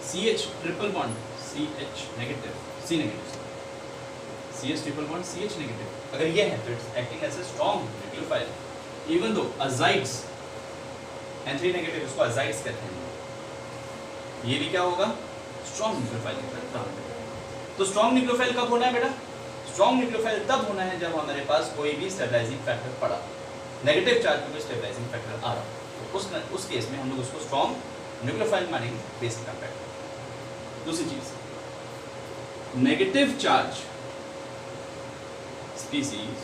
CH triple bond CH negative C negative CH triple bond CH negative अगर ये है तो it's acting as a strong nucleophile. Even though azides N3 negative, इसको अजाइड्स कहते हैं, ये भी क्या होगा, स्ट्रॉन्ग न्यूक्लियोफाइल की तरह। तो स्ट्रॉन्ग न्यूक्लियोफाइल कब होना है बेटा, स्ट्रॉन्ग न्यूक्लियोफाइल तब होना है जब हमारे पास कोई भी स्टेबलाइजिंग फैक्टर पड़ा, नेगेटिव चार्ज पे कोई स्टेबलाइजिंग फैक्टर आ रहा, तो उस केस में हम लोग उसको स्ट्रॉन्ग न्यूक्लियोफाइल मानेंगे बेस कंपेयर। दूसरी चीज, नेगेटिव चार्ज स्पीसीज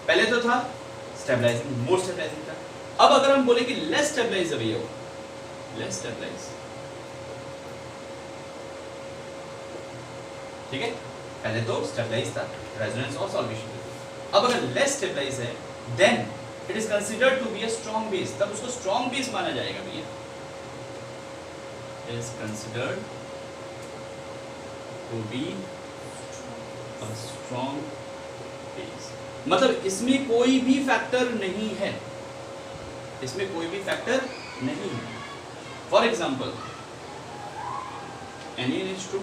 पहले तो था स्टेबलाइजिंग, मोर स्टेबलाइजिंग था। अब अगर हम बोले कि लेस स्टेबलाइज है भैया, लेस स्टेबलाइज, ठीक है, पहले तो स्टेबलाइज था, रेजोनेंस और सॉल्वेशन। अब अगर लेस स्टेबलाइज है then it is considered to be a strong base, तब उसको स्ट्रॉन्ग बेस माना जाएगा भैया, is considered to be a strong base. मतलब इसमें कोई भी फैक्टर नहीं है, इसमें कोई भी फैक्टर नहीं है। For example NaNH2,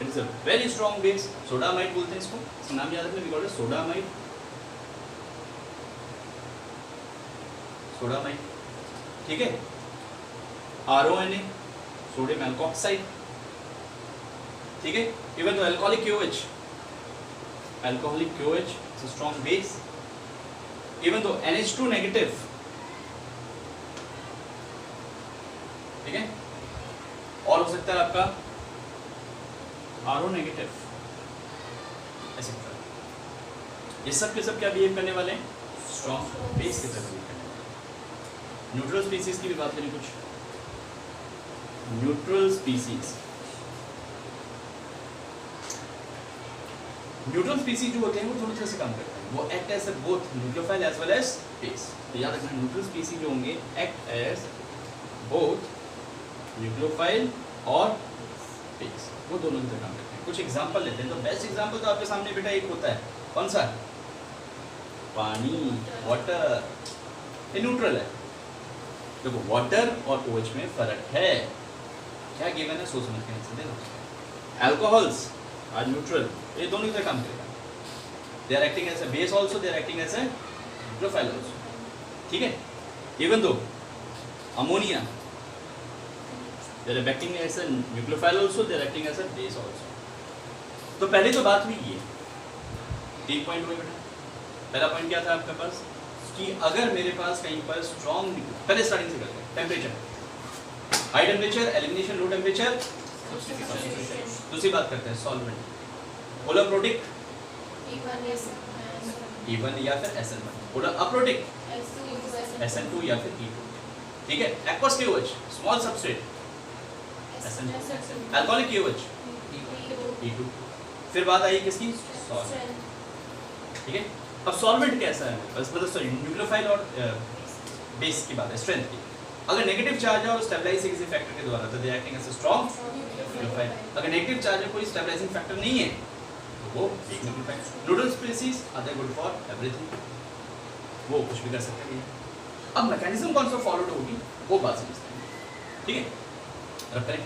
it is a very strong base, sodamide बोलते हैं इसको, इसका नाम याद रखना, we call it sodamide, sodamide, ठीक है। RONA, सोडियम एल्कोक्साइड, ठीक है। इवन तो alcoholic KOH, alcoholic KOH is a strong base. Even तो NH2 नेगेटिव, ठीक है। और हो सकता है आपका RO नेगेटिव, एसेट्रा। ये सब के सब क्या बिहेव करने वाले हैं? स्ट्रॉन्ग बेस की तरह बिहेव करने वाले। न्यूट्रल स्पीसीज की भी बात करें कुछ। न्यूट्रल स्पीसीज, न्यूट्रल स्पीसीज जो होते हैं वो दोनों तरह से काम करते हैं। वो act as both nucleophile as well as base. तो याद रखना न्यूट्रल स्पीसीज जो होंगे एक्ट एज बोथ न्यूक्लियोफाइल और बेस, वो दोनों की तरह काम करते हैं। कुछ एग्जांपल लेते हैं। तो बेस्ट एग्जांपल तो आपके सामने बेटा एक होता है, कौन सा? पानी, वाटर। ये न्यूट्रल है। देखो वाटर और OH में फर्क है, क्या गिवन है सोच समझ के आंसर देना। अल्कोहल्स आज न्यूट्रल, ये दोनों की तरह काम करेगा। They are acting as a base also, they are acting as a nucleophile also, ठीक है। Even though ammonia, they are acting as a nucleophile also, they are acting as a base also. तो पहले तो बात हुई ये 3 point हुए बेटा। पहला पॉइंट क्या था आपके पास कि अगर मेरे पास कहीं पर स्ट्रॉन्ग, पहले स्टार्टिंग से करते हैं। Temperature, high temperature, elimination, low temperature, दूसरी बात करते हैं सॉल्वेंट। पोलर प्रोटिक E1 या फिर SN1, पोलर अप्रोटिक SN2 या फिर E2, ठीक है। Aqueous KOH, small substrate SN2, alcoholic KOH E2। फिर बात आई किसकी? सॉल्वेंट, ठीक है। अब सॉल्वेंट कैसा है? बस मतलब सॉरी न्यूक्लियोफाइल और बेस की बात है, स्ट्रेंथ की। अगर नेगेटिव चार्ज है और स्टेबलाइजिंग किसी फैक्टर के द्वारा, तो they acting as a strong nucleophile. अगर नेगेटिव चार्ज है, कोई स्टेबलाइजिंग फैक्टर नहीं है, तो वो weak nucleophile. Neutral species are good for everything, वो कुछ भी कर सकते हैं। अब मैकेनिज्म कौन सा फॉलोड होगी वो बात समझते हैं, ठीक है। रख करें।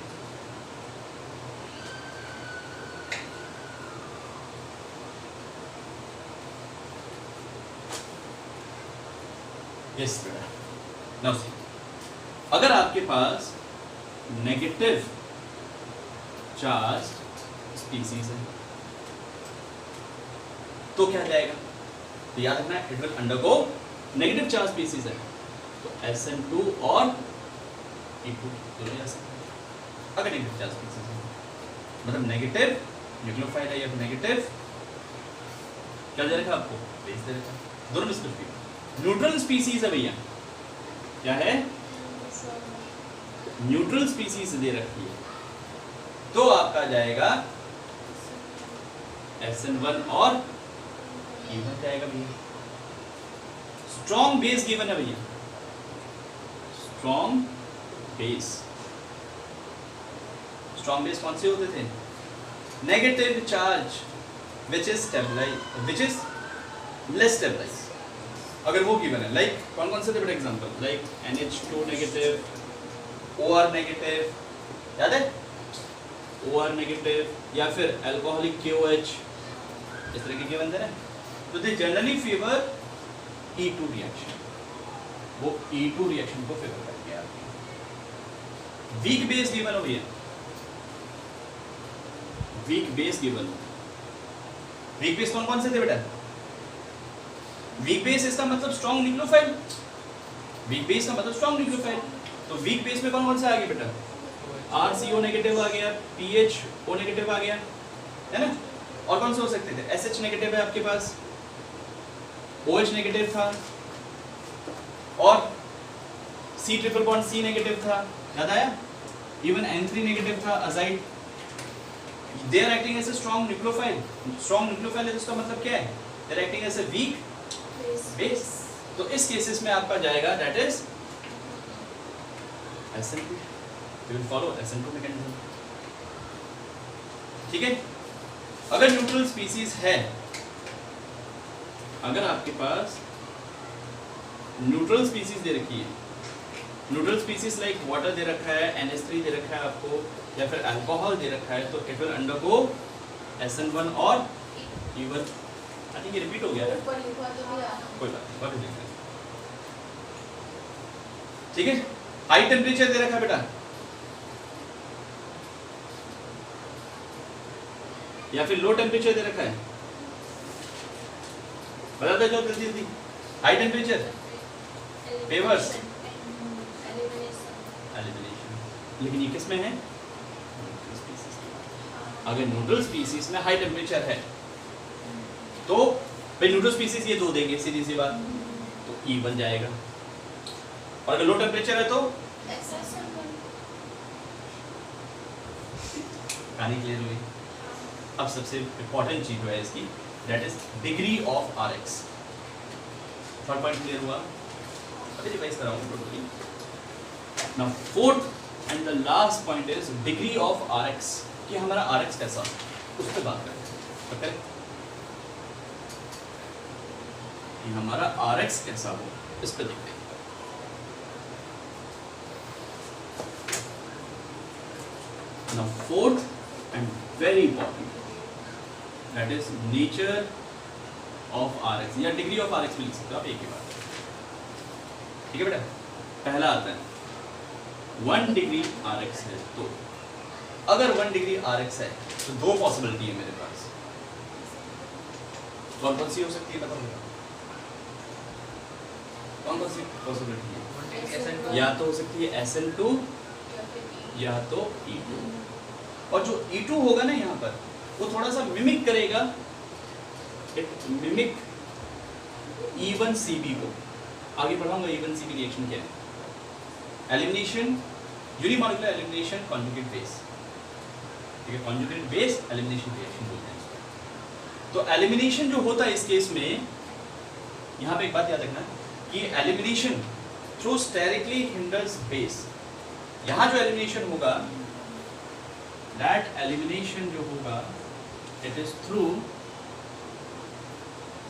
यस बेटा, नाउ सी, अगर आपके पास नेगेटिव चार्ज स्पीसीज है तो क्या जाएगा? तो याद रखना it will undergo, negative charge species है तो SN2 और E2 दोनों जा सकते हैं। अगर नेगेटिव चार्ज स्पीसीज है मतलब नेगेटिव न्यूक्लियोफाइल है या नेगेटिव क्या दे रखा आपको? बेस दे रखा, दोनों में से कुछ भी। न्यूट्रल स्पीसीज है भैया, क्या है? न्यूट्रल स्पीसीज दे रखी है तो आपका जाएगा SN1 और E1 जाएगा भैया। स्ट्रॉन्ग बेस गिवन है भैया, स्ट्रॉन्ग बेस। स्ट्रॉन्ग बेस कौन से होते थे? Negative charge which is stabilise, which is less stabilise. अगर वो गिवन है, लाइक कौन कौन से थे बेटा example? Like NH2 negative, OR negative, याद है? OR नेगेटिव या फिर अल्कोहलिक KOH, इस तरह के गिवन थे ना। तो they generally favour E2 reaction, वो E2 रिएक्शन को फेवर करके आती है। वीक बेस गिवन हो भैया, वीक बेस गिवन हो। वीक बेस कौन कौन से थे बेटा? वीक बेस इसका मतलब स्ट्रॉन्ग न्यूक्लियोफाइल, वीक बेस का मतलब स्ट्रॉन्ग न्यूक्लियोफाइल। तो वीक बेस में कौन कौन सा आ गया बेटा? RCO नेगेटिव आ गया, PHO नेगेटिव आ गया, है ना। और कौन से हो सकते थे? SH नेगेटिव है आपके पास, OH नेगेटिव था और C triple bond C negative था, याद आया? इवन N3 नेगेटिव था, azide. They are acting as a strong nucleophile. Strong nucleophile है तो इसका मतलब क्या है? They are acting as a weak base. तो इस केसेस में आपका जाएगा that is SN2, you will follow SN2 mechanism, ठीक है। अगर न्यूट्रल स्पीसीज है, अगर आपके पास न्यूट्रल स्पीसीज दे रखी है, न्यूट्रल स्पीसीज लाइक वाटर दे रखा है, NH3 दे रखा है आपको, या फिर अल्कोहल दे रखा है, तो इट विल अंडरगो SN1 और E1। आई थिंक ये रिपीट हो गया है, कोई बात नहीं, वापस देखते हैं, ठीक है। हाई टेम्परेचर दे रखा है बेटा, या फिर लो टेम्परेचर दे रखा है, बता दो जो जल्दी जल्दी। हाई टेम्परेचर फेवर्स एलिमिनेशन, लेकिन ये किस में है? अगर न्यूट्रल स्पीसीज में हाई टेम्परेचर है तो भाई न्यूट्रल स्पीसीज ये 2 देंगे, सीधी सी बात, तो ई बन जाएगा। और अगर लो टेम्परेचर है तो कहानी क्लियर हुई। अब सबसे इंपॉर्टेंट चीज जो है इसकी, that is degree of R X. Third point clear हुआ, अभी रिवाइज कराऊंगा totally. Now fourth and the last point is degree of R X, कि हमारा आर एक्स कैसा, उस पर बात करें। ओके, कि हमारा आर एक्स कैसा हो, इस पर देखते हैं। Now fourth and very important, that is nature of Rx या degree of Rx भी लिख सकते हो आप एक ही बात। ठीक है बेटा, पहला आता है 1 डिग्री Rx है, तो अगर 1 डिग्री Rx है तो 2 पॉसिबिलिटी है मेरे पास। कौन कौन सी हो सकती है बताओ बेटा, कौन कौन सी पॉसिबिलिटी है? या तो हो सकती है SN2 या तो E2, और जो E2 होगा ना यहाँ पर, वो थोड़ा सा मिमिक करेगा, मिमिक E1CB को। आगे बढ़ाऊंगा E1CB रिएक्शन क्या है। Elimination, unimolecular elimination conjugate base, ठीक है, कॉन्जुगेट बेस एलिमिनेशन रिएक्शन बोलते हैं इसको। तो एलिमिनेशन जो होता है इस केस में, यहाँ पे एक बात याद रखना कि elimination through sterically hinders base, यहाँ जो एलिमिनेशन होगा, दैट एलिमिनेशन जो होगा it is through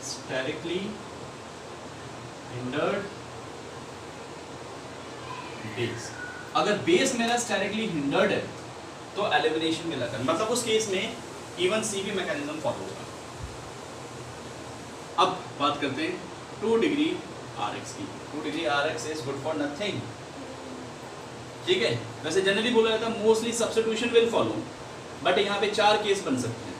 sterically hindered base. अगर बेस मेरा स्टेरिकली हिंडर्ड है तो एलिमिनेशन मिला कर, मतलब उस केस में E1CB मैकेनिज्म फॉलो होगा। अब बात करते हैं 2 डिग्री Rx की। 2 degree Rx is good for nothing, ठीक है। वैसे जनरली बोला जाता है mostly substitution will follow, but यहाँ पे 4 केस बन सकते हैं।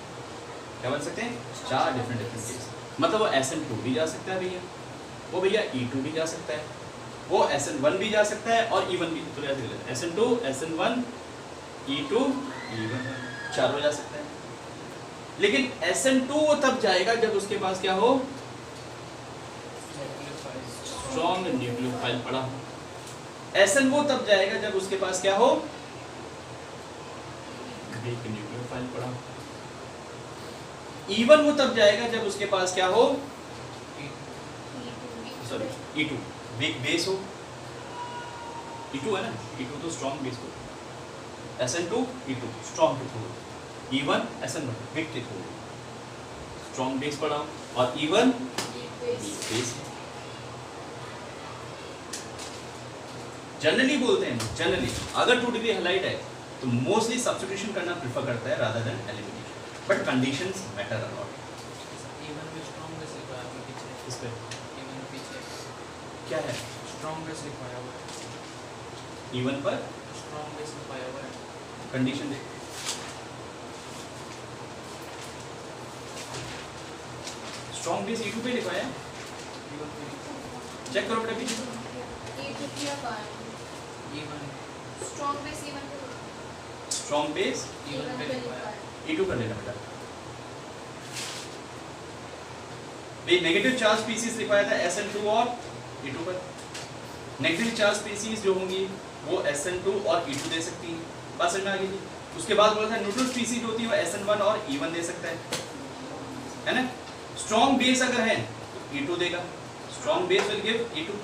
क्या बन सकते हैं? 4 डिफरेंट केस। मतलब वो SN2 भी जा सकता है भैया, वो भैया E2 भी जा सकता है, वो SN1 भी जा सकता है, और E1 भी। तो SN2, SN1, E2, E1, 4 हो जा सकता है। लेकिन SN2 वो तब जाएगा जब उसके पास क्या हो, स्ट्रॉन्ग न्यूक्लियोफाइल पड़ा हो। SN वो तब जाएगा जब उसके पास क्या हो, वीक न्यूक्लियोफाइल पड़ा हो। E1 वो तब जाएगा जब उसके पास क्या हो, सॉरी E2 वीक बेस हो। E2 है ना, E2 तो स्ट्रॉन्ग बेस हो। SN2 E2 स्ट्रॉन्ग के थ्रू, E1 SN1 वीक के थ्रू, स्ट्रॉन्ग बेस पड़ा, और E1 बेस। जनरली बोलते हैं, जनरली अगर 2 डिग्री हैलाइड है तो मोस्टली सब्स्टिट्यूशन करना प्रेफर करता है rather than elimination, but conditions matter a lot. Even में स्ट्रांग बेस लिखा है पीछे, इस पे इवन पीछे क्या है, स्ट्रांग बेस लिखवाया हुआ है, इवन पर स्ट्रांग बेस लिखवाया हुआ है। कंडीशन देख, स्ट्रॉन्ग बेस E2 पे लिखा है, इवन पे चेक करो बेटा पीछे। Even strong base even strong base even पे लिखवाया है। E2 कर लेना बेटा। भाई नेगेटिव चार्ज स्पीसीज लिखवाया था SN2 और E2 पर। नेगेटिव चार्ज स्पीसीज जो होंगी वो SN2 और E2 दे सकती हैं, बात समझ में आ गई थी। उसके बाद बोला था न्यूट्रल स्पीसीज होती है वो SN1 और E1 दे सकता है ना। स्ट्रॉन्ग बेस अगर है तो E2 देगा, strong base will give E2।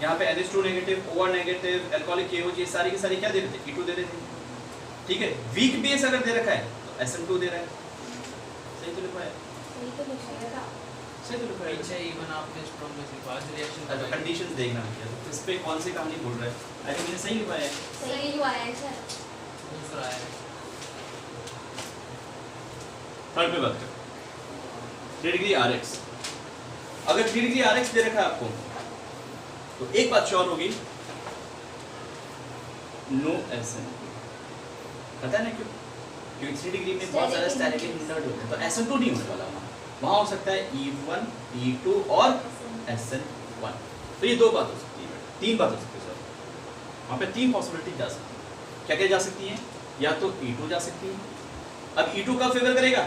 यहाँ पे NH2 negative, OR negative, alcoholic KOH, ये सारी की सारी क्या दे रहे थे, E2 दे रहे थे, ठीक है। वीक बेस अगर दे रखा है तो SN2 दे रहा है, सही तो लिखा है, सही तो लिखा है। सही तो लिखा है। पीछे इवन आपने स्ट्रांग बेस लिखा है, रिएक्शन अच्छा कंडीशंस देखना है, इस पे कौन सी कहानी बोल रहा है, आई थिंक मैंने सही लिखवाया है। सही हुआ है सर। दूसरा है थर्ड पे बात करें, 3 डिग्री Rx। अगर 3 डिग्री Rx दे रखा है आपको तो एक बात श्योर होगी, नो SN। पता है ना क्यों? क्योंकि 3 डिग्री में बहुत सारे स्टेरिक हिंडर्ड होते हैं, तो SN2 नहीं होने वाला वहाँ हो सकता है E1, E2 और SN1। तो ये 2 बात हो सकती है, 3 बात हो सकती है सर, वहाँ पे 3 पॉसिबिलिटी जा सकती है। क्या क्या जा सकती हैं? या तो E2 जा सकती है, अब E2 का फेवर करेगा,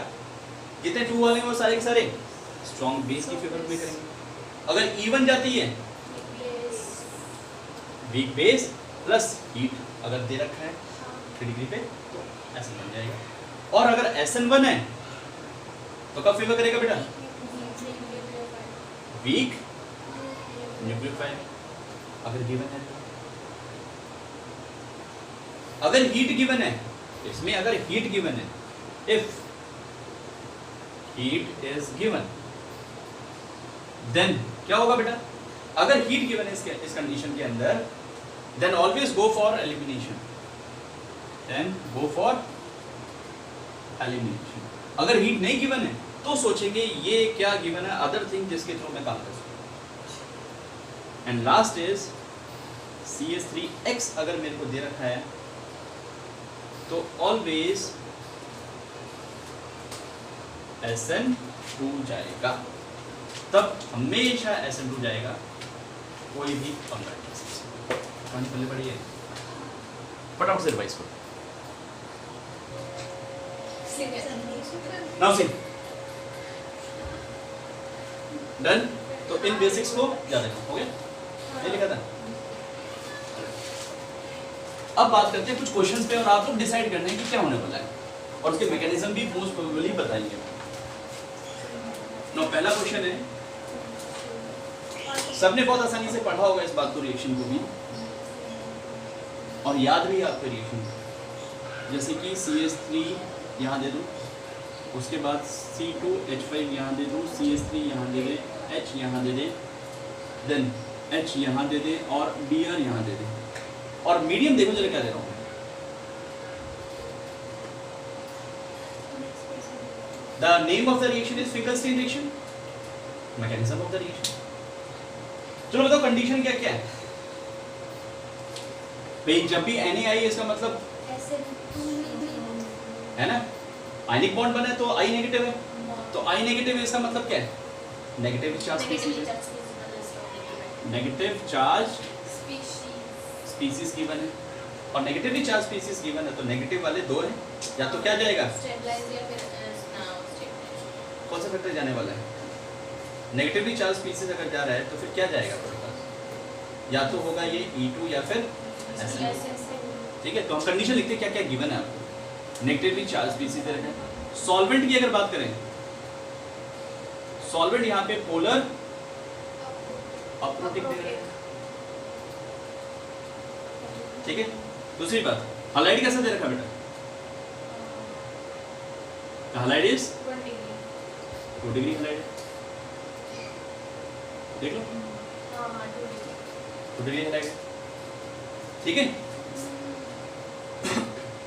जितने 2 वाले हैं वो सारे के सारे स्ट्रॉन्ग बेस की फेवर में करेंगे। अगर E1 जाती है वीक बेस प्लस हीट अगर दे रखा है 3 डिग्री पे तो ऐसा बन जाएगा। और अगर SN1 है तो कब फेवर करेगा बेटा? वीक न्यूक्लियोफाइल अगर गिवन है। अगर हीट गिवन है, इसमें अगर हीट गिवन है, if heat is given then क्या होगा बेटा? अगर हीट गिवन है इस कंडीशन के अंदर, then always go for elimination, अगर हीट नहीं गिवन है तो सोचेंगे ये क्या गिवन है, अदर थिंग जिसके थ्रू मैं काम कर सकूं। एंड लास्ट इज CH3X अगर मेरे को दे रखा है तो ऑलवेज SN2 जाएगा, तब हमेशा SN2 जाएगा, कोई भी पंगा नहीं। कहानी पहले पढ़ी है, फटाफट से रिवाइज करो। Now see done. तो इन बेसिक्स को याद रखना, हो गया? ये लिखा था। अब बात करते हैं कुछ क्वेश्चंस पे और आप लोग डिसाइड करना है कि क्या होने वाला है और उसके मैकेनिज्म भी मोस्ट प्रोबेबली बताएंगे। नो पहला क्वेश्चन है, सबने बहुत आसानी से पढ़ा होगा इस बात को, रिएक्शन को भी, और याद भी है आपके रिएक्शन। जैसे कि CH3 यहाँ दे दूँ, उसके बाद C2H5 यहाँ दे दूँ, CH3 यहाँ दे दे, H यहाँ दे दे, देन H यहाँ दे दे और Br यहाँ दे दे। और मीडियम देखो जरा क्या दे रहा हूँ, the name of the reaction is Finkelstein reaction, mechanism of the reaction. चलो बताओ कंडीशन क्या क्या है भाई? जब भी Na आई इसका मतलब है ना, आयनिक बॉन्ड बना है तो I नेगेटिव है, तो I नेगेटिव है इसका मतलब क्या है? Negative charge species, negative charge species given है, और नेगेटिवली चार्ज स्पीसीज गिवन है तो नेगेटिव वाले दो हैं, या तो क्या जाएगा, कौन सा फैक्टर जाने वाला है? नेगेटिवली चार्ज स्पीसीज अगर जा रहा है तो फिर क्या जाएगा आपके पास? या तो होगा ये E2 या फिर SN2। ठीक है, तो हम कंडीशन लिखते हैं क्या क्या गिवन है आपको। नेगेटिवली चार्ज स्पीसीज दे रखे हैं। सॉल्वेंट की अगर बात करें, सॉल्वेंट यहाँ पे पोलर अप्रोटिक दे रहे हैं। ठीक है, दूसरी बात, हलाइड कैसा दे रखा बेटा? हलाइड इज 2 डिग्री हलाइड, देख लो 2 डिग्री हलाइड। ठीक है,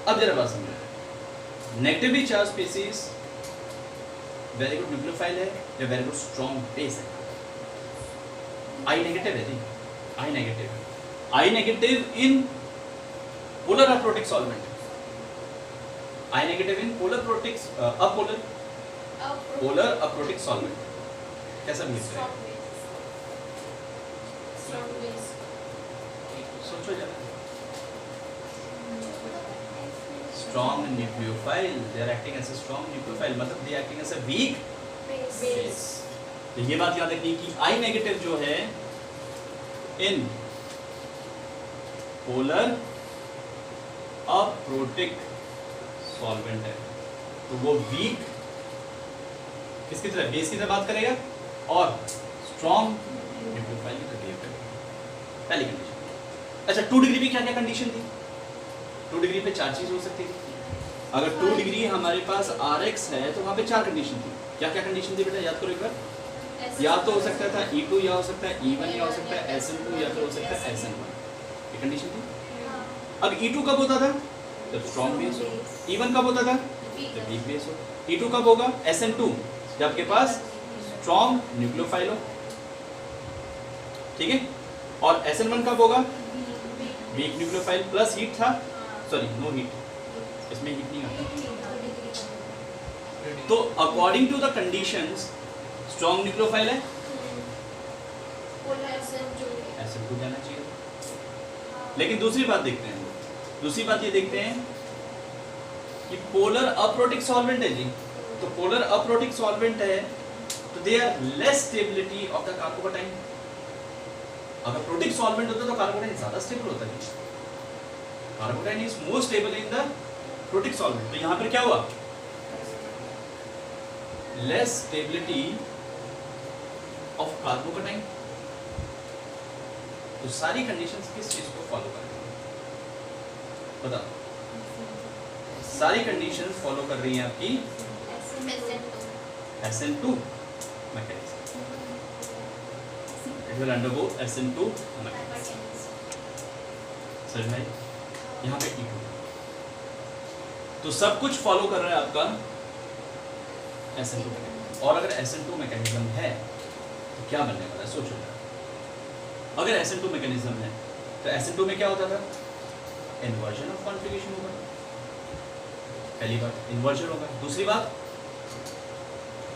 अब जरा बात समझो, negatively charge species very good nucleophile है या वेरी गुड स्ट्रॉन्ग बेस है? आई नेगेटिव है जी, I negative, I negative in polar aprotic solvent, I negative in polar protic apolar polar aprotic solvent कैसा बिहेव करेगा? सोचो जरा, strong nucleophile, they are acting as a strong nucleophile, मतलब they are acting as a weak base। तो ये बात याद रखिए कि I नेगेटिव जो है इन पोलर अप्रोटिक सॉल्वेंट है, तो वो वीक किसकी तरह, बेस की तरह बात करेगा और स्ट्रॉन्ग न्यूक्लियोफाइल की तरह बिहेव करेगा। पहली कंडीशन। अच्छा, 2 डिग्री पे क्या क्या कंडीशन थी? 2 डिग्री पे 4 चीज हो सकती थी। अगर 2 डिग्री हमारे पास Rx है तो वहाँ पे 4 कंडीशन थी। क्या क्या कंडीशन थी बेटा, याद करो एक बार। या तो हो सकता था E2, या हो सकता है E1, या हो सकता है SN2, या फिर हो सकता है SN1। ये कंडीशन थी। अब E2 कब होता था? जब स्ट्रॉन्ग बेस हो। E1 कब होता था? जब वीक बेस हो। E2 कब होगा? SN2 जब आपके पास स्ट्रॉन्ग न्यूक्लियोफाइल हो। ठीक है, और SN1 कब होगा? वीक न्यूक्लियोफाइल प्लस हीट था, सॉरी नो हीट, इसमें हीट नहीं आता। तो according to the conditions strong nucleophile है, SN2 जाना चाहिए। लेकिन दूसरी बात देखते हैं, दूसरी बात ये देखते हैं कि पोलर अप्रोटिक सॉल्वेंट है जी, तो पोलर अप्रोटिक सॉल्वेंट है तो they are less stability of the carbocation. अगर प्रोटिक सॉल्वेंट होता तो कार्बोकैटाइन ज्यादा स्टेबल होता है। Carbocation is more stable in the protic solvent. तो यहां पर क्या हुआ, लेस स्टेबिलिटी ऑफ कार्बोकैटाइन। तो सारी कंडीशंस किस चीज को फॉलो करेंगे बताओ? सारी कंडीशंस फॉलो कर रही हैं आपकी SN2 mechanism. It will undergo SN2 mechanism. समझ में? यहाँ पे E2 तो सब कुछ फॉलो कर रहा है आपका SN2 मैकेनिज्म। और अगर SN2 मैकेनिज्म है तो क्या बनने वाला है सोचो। अगर SN2 मैकेनिज्म है तो SN2 में क्या होता था, इन्वर्जन ऑफ कॉन्फिगरेशन होगा। पहली बात इन्वर्जन होगा। दूसरी बात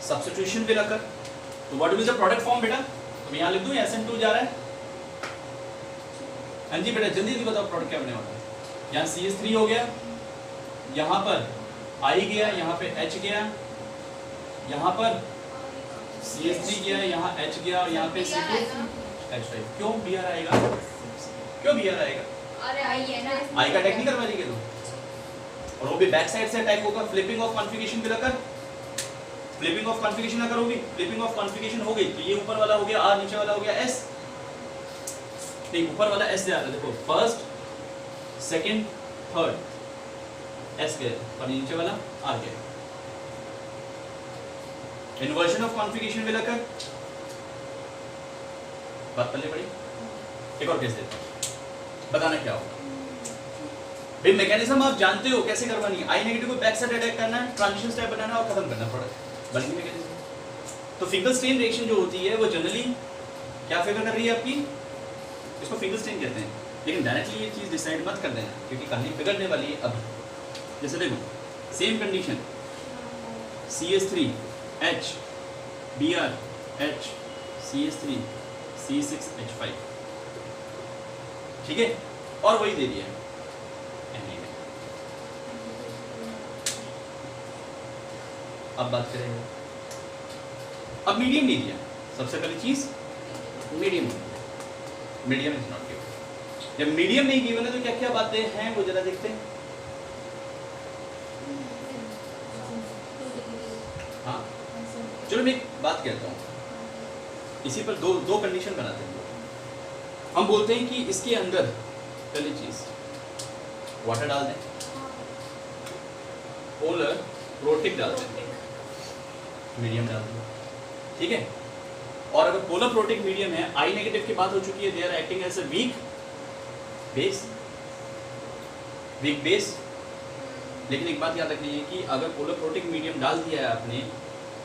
सब्स्टिट्यूशन विल अकर। तो what is the product form बेटा? तो यहां लिख दूं SN2 जा रहा है। हाँ जी बेटा जल्दी जल्दी बताओ प्रोडक्ट क्या बनने वाला है। यहाँ CH3 हो गया, यहाँ पर I गया, यहाँ पे H गया, यहाँ पर CH3 गया, यहाँ H गया और यहाँ पे C2H5। क्यों Br आएगा? क्यों Br आएगा? अरे आई है ना, I का अटैक नहीं करवा देंगे तो, और वो भी बैक साइड से अटैक होगा। फ्लिपिंग ऑफ कॉन्फिगरेशन भी लगा, फ्लिपिंग ऑफ कॉन्फिगरेशन अगर होगी, फ्लिपिंग ऑफ कॉन्फिगरेशन हो गई तो ये ऊपर वाला हो गया R, नीचे वाला हो गया S। नहीं ऊपर वाला S जा रहा है, देखो फर्स्ट सेकंड थर्ड S गया और नीचे वाला R गया। इन्वर्जन ऑफ कॉन्फिगरेशन भी लगा, बात पल्ले पड़ी। एक और केस देता हूं, बताना क्या होगा भाई। मैकेनिज्म आप जानते हो कैसे करवानी है। आई नेगेटिव को बैक साइड अटैक करना है, ट्रांजिशन स्टेप बनाना और खत्म करना प्रोडक्ट बल्कि मैकेनिज्म। तो फिंगर स्ट्रेन रिएक्शन जो होती है वो जनरली क्या फेवर कर रही है आपकी, इसको फिंगर स्ट्रेन कहते हैं। लेकिन डायरेक्टली ये चीज डिसाइड मत कर देना क्योंकि कहानी बिगड़ने वाली है अभी। जैसे देखो same condition CH3 H Br H CH3 C6H5 ठीक है, और वही दे दिया अब बात करेंगे। अब मीडियम नहीं दिया, सबसे पहली चीज medium. Medium is not given. जब मीडियम नहीं गिवन है तो क्या क्या बातें हैं वो जरा देखते हैं। हाँ चलो मैं एक बात कहता हूँ, इसी पर दो कंडीशन बनाते हैं। हम बोलते हैं कि इसके अंदर पहली चीज वाटर डाल दें, पोलर प्रोटिक डाल दें, मीडियम डाल दें, ठीक है। और अगर पोलर प्रोटिक मीडियम है, आई नेगेटिव की बात हो चुकी है, they are acting as a weak base, weak base. लेकिन एक बात याद रखनी है कि अगर पोलर प्रोटिक मीडियम डाल दिया है आपने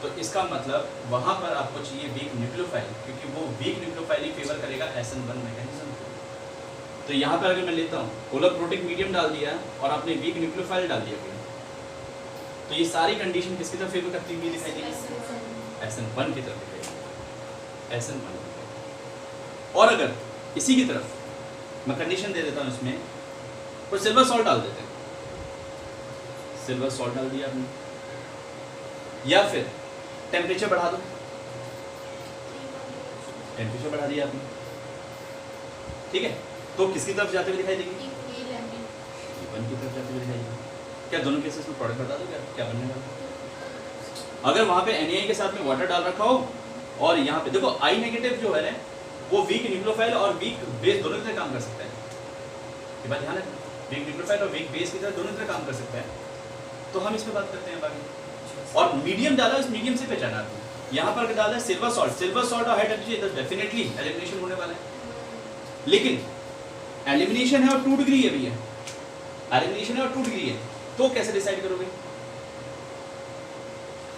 तो इसका मतलब वहां पर आपको चाहिए वीक न्यूक्लियोफाइल, क्योंकि वो वीक न्यूक्लियोफाइल ही फेवर करेगा SN1 मैकेनिज्म को। तो यहाँ पर अगर मैं लेता हूँ पोलर प्रोटिक मीडियम डाल दिया और आपने वीक न्यूक्लियोफाइल डाल दिया कोई, तो ये सारी कंडीशन किसकी तरफ फेवर करती हुई दिखाई देगी? SN1 की तरफ दिखाई देगी, SN1 की तरफ। और अगर इसी की तरफ मैं कंडीशन दे देता हूँ इसमें, तो सिल्वर सॉल्ट डाल देते हैं, सिल्वर सॉल्ट डाल दिया आपने, या फिर टेम्परेचर बढ़ा दो, टेम्परेचर बढ़ा दिया आपने, ठीक है। तो किसकी तरफ जाते हुए दिखाई देगी? E1 की तरफ जाते हुए दिखाई देगी। क्या दोनों केसेस में प्रोडक्ट बता दो क्या बनने वाला? अगर वहां पे Na के साथ में वाटर डाल रखा हो और यहाँ पे देखो I नेगेटिव जो है वो वीक न्यूक्लियोफाइल और वीक बेस दोनों की तरह काम कर सकता है। ये बात ध्यान रखना, वीक न्यूक्लियोफाइल और वीक बेस की तरह दोनों तरह काम कर सकता है। तो हम इस पे बात करते हैं बाकी। और मीडियम डाला, इस मीडियम से पहचाना आपको। यहाँ पर डाला है सिल्वर सॉल्ट, सिल्वर सॉल्ट और हाई टेम्परेचर डेफिनेटली एलिमिनेशन होने वाला है। लेकिन एलिमिनेशन है और 2 डिग्री है भैया, एलिमिनेशन है और 2 डिग्री है, तो कैसे डिसाइड करोगे?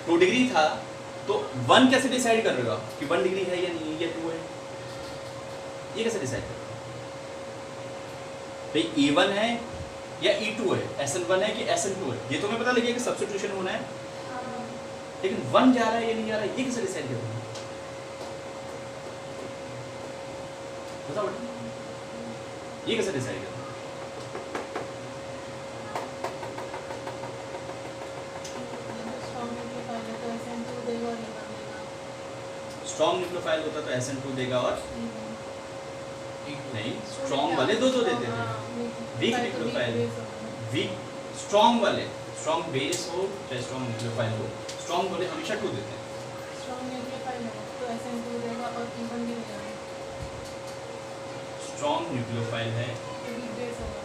2 डिग्री था तो 1 कैसे डिसाइड कर रहे हो आप कि 1 डिग्री है या नहीं, या 2 है? ये कैसे डिसाइड करोगे भाई? E1 है या E2 है, SN1 है कि SN2 है? ये तो मैं पता लगे कि सब्स्टिट्यूशन होना है, लेकिन 1 जा रहा है या नहीं जा रहा है, ये कैसे डिसाइड करोगे? बताओ बेटा, ये कैसे डिसाइड करोगे? स्ट्रॉन्ग न्यूक्लियोफाइल होता तो SN2 देगा और नहीं स्ट्रॉन्ग वाले दो देते थे। वीक न्यूक्लियोफाइल वीक स्ट्रॉन्ग वाले स्ट्रॉन्ग बेस हो चाहे स्ट्रॉन्ग न्यूक्लियोफाइल हो स्ट्रॉन्ग वाले हमेशा 2 देते हैं। स्ट्रॉन्ग न्यूक्लियोफाइल है तो SN2 देगा और E1 भी देगा स्ट्रॉन्ग न्यूक्लियोफाइल है तो वीक बेस होगा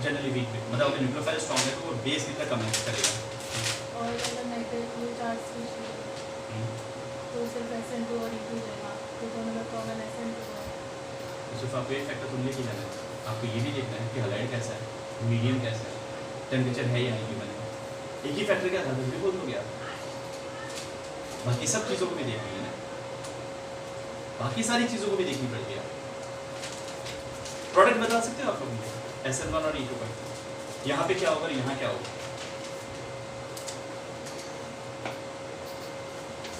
जनरली वीक मतलब अगर न्यूक्लियोफाइल स्ट्रॉन्ग है तो वो बेस कितना कम करेगा। और अगर नेगेटिव चार्ज स्विच तो सिर्फ SN2 और E2 देगा तो दोनों में कॉमन SN2 है। तो सिर्फ आपको एक फैक्टर तुम लेके जाना है, आपको ये भी देखना है कि हैलाइड कैसा है, मीडियम कैसा है, टेम्परेचर है या नहीं बने। एक ही फैक्टर क्या था भी बोल दोगे आप, बाकी सब चीज़ों को भी देखनी है ना, बाकी सारी चीज़ों को भी देखनी पड़ेगी। आप प्रोडक्ट बता सकते हो आप लोग मुझे SN1 और E2 का, यहाँ पे क्या होगा और यहाँ क्या होगा।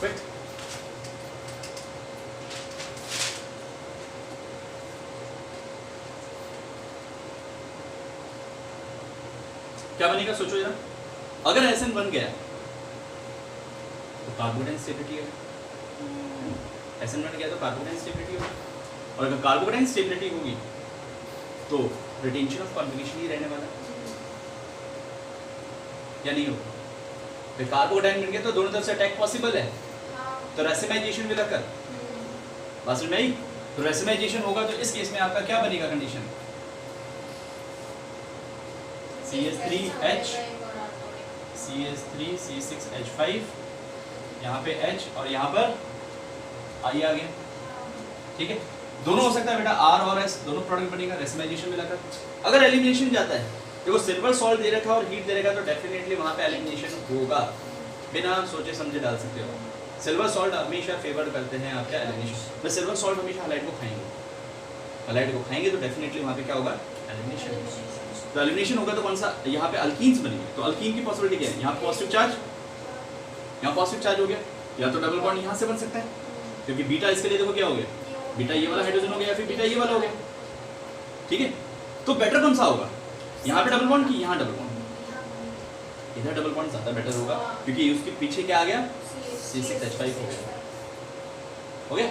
Quick. क्या बनेगा सोचो जरा, अगर SN बन गया तो कार्बोनाइल स्टेबिलिटी है, SN बन गया तो कार्बोनाइल स्टेबिलिटी होगी, और अगर कार्बोनाइल स्टेबिलिटी होगी तो रिटेंशन ऑफ कॉन्जुगेशन ही रहने वाला या नहीं होगा। फिर कार्बोनाइल बन गया तो दोनों तरफ से अटैक पॉसिबल है, तो रेसिमाइजेशन भी लगा बात में आई, तो रेसिमाइजेशन होगा तो इस केस में आपका क्या बनेगा कंडीशन, CH3H CH3 C6H5 यहाँ पे H और यहाँ पर I आ गया, ठीक है। दोनों हो सकता है बेटा R और S दोनों प्रोडक्ट बनेगा, रेसिमाइजेशन में लगा। अगर एलिमिनेशन जाता है देखो सिल्वर सॉल्ट दे रखा और हीट दे रखा तो डेफिनेटली वहाँ पे एलिमिनेशन होगा, बिना सोचे समझे डाल सकते हो। सिल्वर सॉल्ट हमेशा फेवर करते हैं आपका एलिमिनेशन, बस सिल्वर सॉल्ट हमेशा हैलाइड को खाएंगे, हैलाइड को खाएंगे तो डेफिनेटली वहाँ पे क्या होगा एलिमिनेशन। तो एलिमिनेशन होगा तो कौन सा, यहाँ पे अल्कीन्स बनेंगे, तो अल्कीन की पॉसिबिलिटी क्या है, यहाँ पॉजिटिव चार्ज, यहाँ पॉजिटिव चार्ज हो गया, या तो डबल बॉन्ड यहाँ से बन सकता है क्योंकि बीटा इसके लिए देखो क्या हो गया, बीटा ये वाला हाइड्रोजन हो गया या फिर बीटा ये वाला हो गया, ठीक है। तो बेटर कौन सा होगा, यहाँ पे डबल बॉन्ड की यहाँ डबल बॉन्ड, इधर डबल बॉन्ड ज्यादा बेटर होगा क्योंकि उसके पीछे क्या आ गया C6H5 हो गया।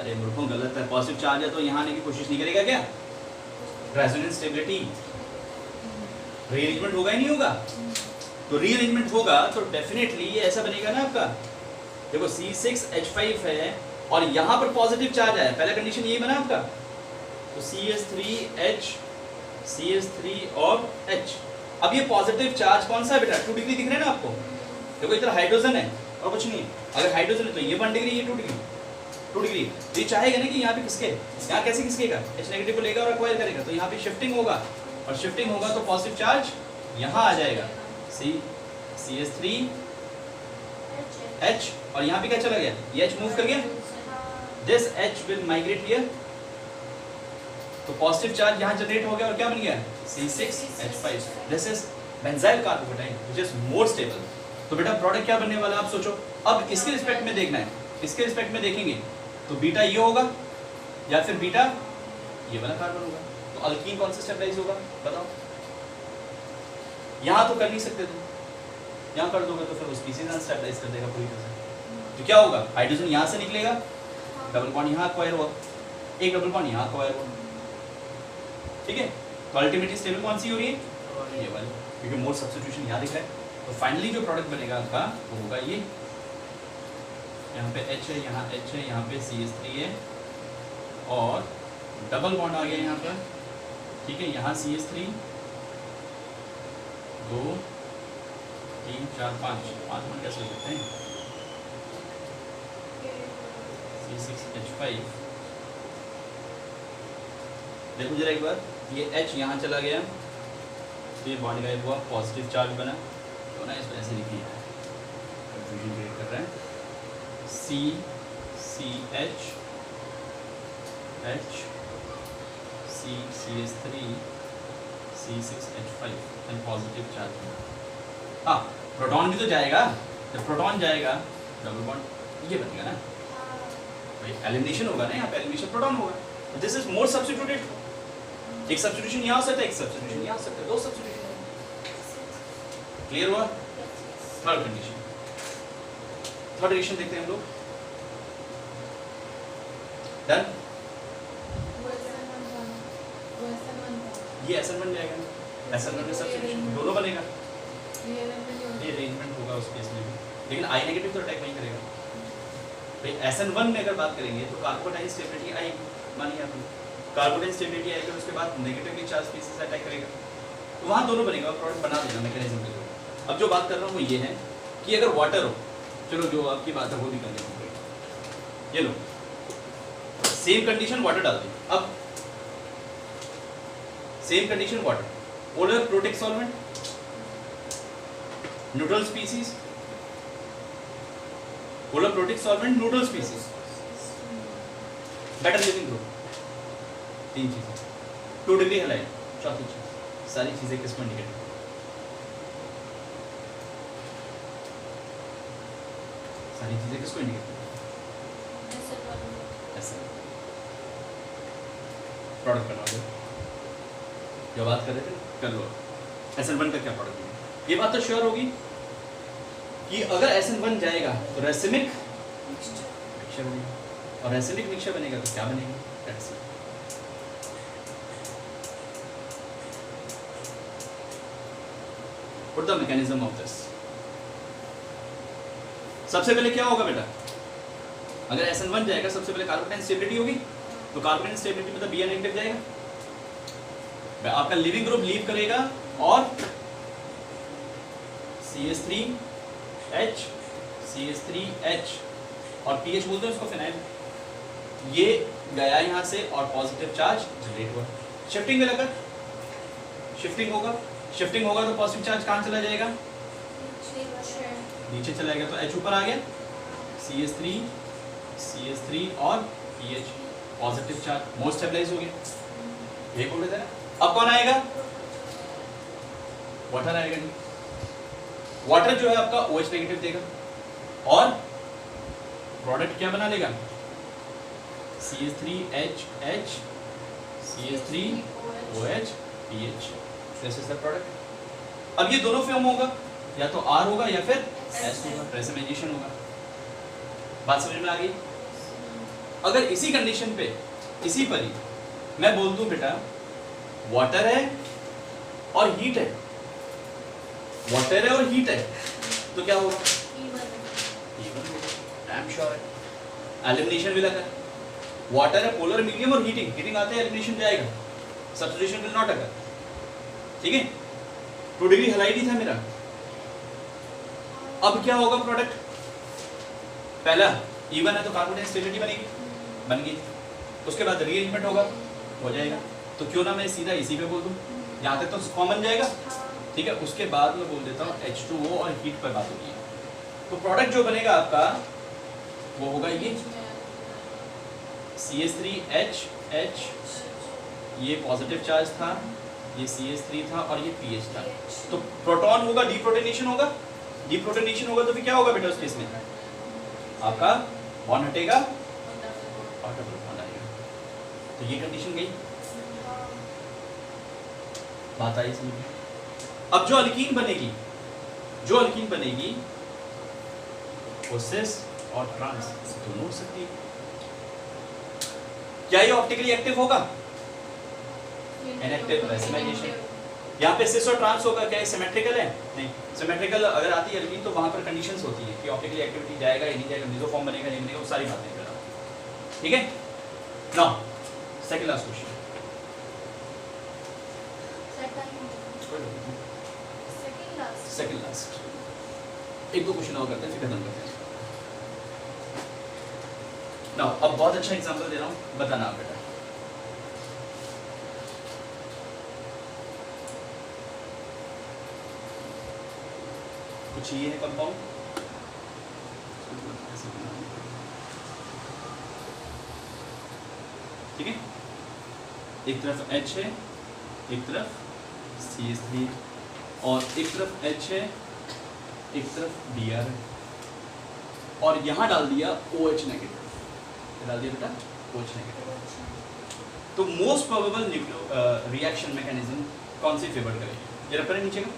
अरे मूर्खों गलत है, पॉजिटिव चार्ज है तो यहाँ आने की कोशिश नहीं करेगा क्या, रेजोनेंस स्टेबिलिटी रीअरेंजमेंट होगा ही नहीं होगा, तो रीअरेंजमेंट होगा तो डेफिनेटली ये ऐसा बनेगा ना आपका, देखो C6H5 है और यहाँ पर पॉजिटिव चार्ज है, पहला कंडीशन यही बना आपका, तो CH3 और H। अब ये पॉजिटिव चार्ज कौन सा है बेटा, 2 डिग्री दिख रहा है ना आपको, देखो इधर हाइड्रोजन है और कुछ नहीं है, अगर हाइड्रोजन है तो ये 1 डिग्री ये 2 डिग्री, 2 डिग्री, तो ये चाहेगा ना कि यहाँ पे किसके, यहाँ कैसे खिसकेगा, H नेगेटिव को लेगा और एक्वायर करेगा, तो यहाँ पे शिफ्टिंग होगा, और शिफ्टिंग होगा तो पॉजिटिव चार्ज यहाँ आ जाएगा CH3H, और यहाँ पे क्या चला गया, ये H मूव कर गया, this H will migrate here, तो पॉजिटिव चार्ज यहाँ जनरेट हो गया और क्या बन गया C6H5, this is benzyl carbocation which is more stable. तो बेटा प्रोडक्ट क्या बनने वाला है आप सोचो, अब इसके रिस्पेक्ट में देखना है, इसके रिस्पेक्ट में देखेंगे तो बीटा ये होगा या फिर बीटा ये वाला कार्बन होगा, तो अल्कीन कौन सा स्टेबलाइज होगा बताओ, यहाँ तो कर नहीं सकते तुम, यहाँ कर दोगे तो फिर वो स्पीशीज अनस्टेबलाइज कर देगा पूरी तरह से, तो क्या होगा हाइड्रोजन यहाँ से निकलेगा, डबल बॉन्ड यहाँ एक्वायर हुआ, एक डबल बॉन्ड यहाँ एक्वायर हुआ, ठीक है। तो अल्टीमेटली स्टेबल कौन सी हो रही है ये वाली, क्योंकि मोर सब्स्टिट्यूशन यहाँ दिख रहा है। तो फाइनली जो प्रोडक्ट बनेगा आपका वो होगा ये, यहाँ पे H है, यहाँ H है, यहाँ पे CH3 है और डबल बॉन्ड आ गया यहाँ पर, ठीक है। यहाँ CH3 2 3 4 5 बॉन्ड कैसे हो सकते हैं, C6H5 देखो जरा एक बार, ये H यहाँ चला गया तो ये बॉन्ड गायब हुआ, पॉजिटिव चार्ज बना, तो ना इसको ऐसे लिखिए, कंफ्यूजन क्रिएट कर रहा है, CH CH3 C6H5 and positive charge. हाँ प्रोटॉन भी तो जाएगा, जब प्रोटॉन जाएगा डबल बॉन्ड ये बनेगा ना, भाई एलिमिनेशन होगा ना, यहाँ पे एलिमिनेशन प्रोटॉन होगा, दिस इज मोर सब्स्टिट्यूटेड, एक सब्स्टिट्यूशन यहाँ हो सकता है, एक सब्स्टिट्यूशन यहाँ हो सकता है, 2 सब्स्टिट्यूशन, क्लियर हुआ। थर्ड कंडीशन देखते हैं हम लोग, डन। वो SN1 था ना, वो SN1 था, ये SN1 जाएगा, SN1 में सब्स्टिट्यूशन दोनों बनेगा, ये एलिमेंट नहीं ये होगा। अरेंजमेंट होगा उस केस में भी, लेकिन आई नेगेटिव तो अटैक नहीं करेगा भाई। SN1 में अगर बात करेंगे तो कार्बोटाइल स्टेबिलिटी आएगी, मानिए आपने कार्बोटाइल स्टेबिलिटी आएगी, उसके बाद नेगेटिवली चार्ज स्पीसीज अटैक करेगा, तो वहाँ दोनों बनेगा, प्रोडक्ट बना देगा मैकेनिज्म के थ्रू। अब जो बात कर रहा हूँ वो ये है कि अगर वाटर हो, चलो जो आपकी बात है वो भी कर लेंगे, ये लो सेम कंडीशन वाटर डाल दी, अब same condition water, polar protic solvent, neutral species, polar protic solvent, neutral species, better leaving group, तीन चीजें, 2 डिग्री हैलाइड, चौथी चीज, सारी चीजें किसको इंडिकेट करती हैं? सारी चीजें किसको इंडिकेट करती हैं? ऐसा प्रोडक्ट बना दो, जो बात कर रहे थे कर लो। SN1 का क्या प्रोडक्ट है, ये बात तो श्योर होगी कि अगर SN1 जाएगा तो रेसिमिक मिक्सचर बनेगा, और रेसिमिक मिक्सचर बनेगा तो क्या बनेगा? That's it. What the mechanism of this? सबसे पहले क्या होगा बेटा, अगर SN1 जाएगा सबसे पहले कार्बोटाइल स्टेबिलिटी होगी, तो कार्बोटाइल स्टेबिलिटी मतलब Br नेगेटिव जाएगा, आपका लिविंग ग्रुप लीव करेगा और CH3H CH3H और pH बोलते हैं उसको फिनाइल, ये गया यहाँ से और पॉजिटिव चार्ज जनरेट हुआ, शिफ्टिंग में लगा, शिफ्टिंग होगा तो पॉजिटिव चार्ज कहाँ चला जाएगा? नीचे चला जाएगा, तो H ऊपर आ गया, CH3 और pH positive charge more stabilise हो गया, यही बोल रहे थे ना। अब कौन आएगा? वाटर आएगा, नहीं वाटर जो है आपका OH नेगेटिव देगा और प्रोडक्ट क्या बना लेगा? CH3HH CH3OH PH, this is the product. अब ये दोनों फॉर्म होगा, या तो R होगा या फिर S होगा, रेसिमाइजेशन होगा। बात समझ में आ गई? अगर इसी कंडीशन पे, इसी पर ही मैं बोल दूं बेटा वाटर है और हीट है, वाटर है और हीट है, तो क्या होगा? I'm sure एलिमिनेशन भी लगा, वाटर है, पोलर मीडियम और हीटिंग आते हैं, एलिमिनेशन जाएगा, सब्स्टिट्यूशन विल नॉट अकर, ठीक है। 2 डिग्री हैलाइड ही था मेरा। अब क्या होगा प्रोडक्ट? पहला इवन है तो कार्बोटाइल स्टेबिलिटी बनेगी, बन गई, उसके बाद रीअरेंजमेंट होगा, हो जाएगा, तो क्यों ना मैं सीधा इसी पे बोल दूं, यहाँ तक तो कॉमन जाएगा, ठीक है। उसके बाद मैं बोल देता हूँ H2O और हीट पर बात होगी, तो प्रोडक्ट जो बनेगा आपका वो होगा ये CH3HH, ये पॉजिटिव चार्ज था, ये CH3 था और ये PH था, तो प्रोटॉन होगा, डीप्रोटोनेशन होगा, तो फिर क्या होगा बेटा उस केस में? आपका बॉन्ड हटेगा और डबल बॉन्ड आएगा, तो ये कंडीशन गई, बात आई समझ में? अब जो अल्कीन बनेगी वो सिस और ट्रांस दोनों हो सकती है। क्या ये ऑप्टिकली एक्टिव होगा? Inactive, racemisation. यहाँ पे सिस और ट्रांस होगा, क्या ये सिमेट्रिकल है? नहीं, सिमेट्रिकल अगर आती है अल्कीन तो वहां पर कंडीशंस होती है कि ऑप्टिकली एक्टिविटी जाएगा या नहीं जाएगा, मेसोफॉर्म बनेगा नहीं बनेगा, वो सारी बातें कर रहा हूं, ठीक है। Now second last question, second last, एक दो क्वेश्चन और करते हैं फिर खत्म करते हैं। नाउ अब बहुत अच्छा एग्जांपल दे रहा हूं, बताना आप बेटा। कुछ ये है कंपाउंड, ठीक है, एक तरफ H है, एक तरफ CH3 और एक तरफ H है, एक तरफ Br है, और यहाँ डाल दिया OH नेगेटिव, डाल दिया बेटा OH नेगेटिव। तो मोस्ट प्रोबेबल रिएक्शन मैकेनिज्म कौन सी फेवर करेगी? जरा पढ़े नीचे का,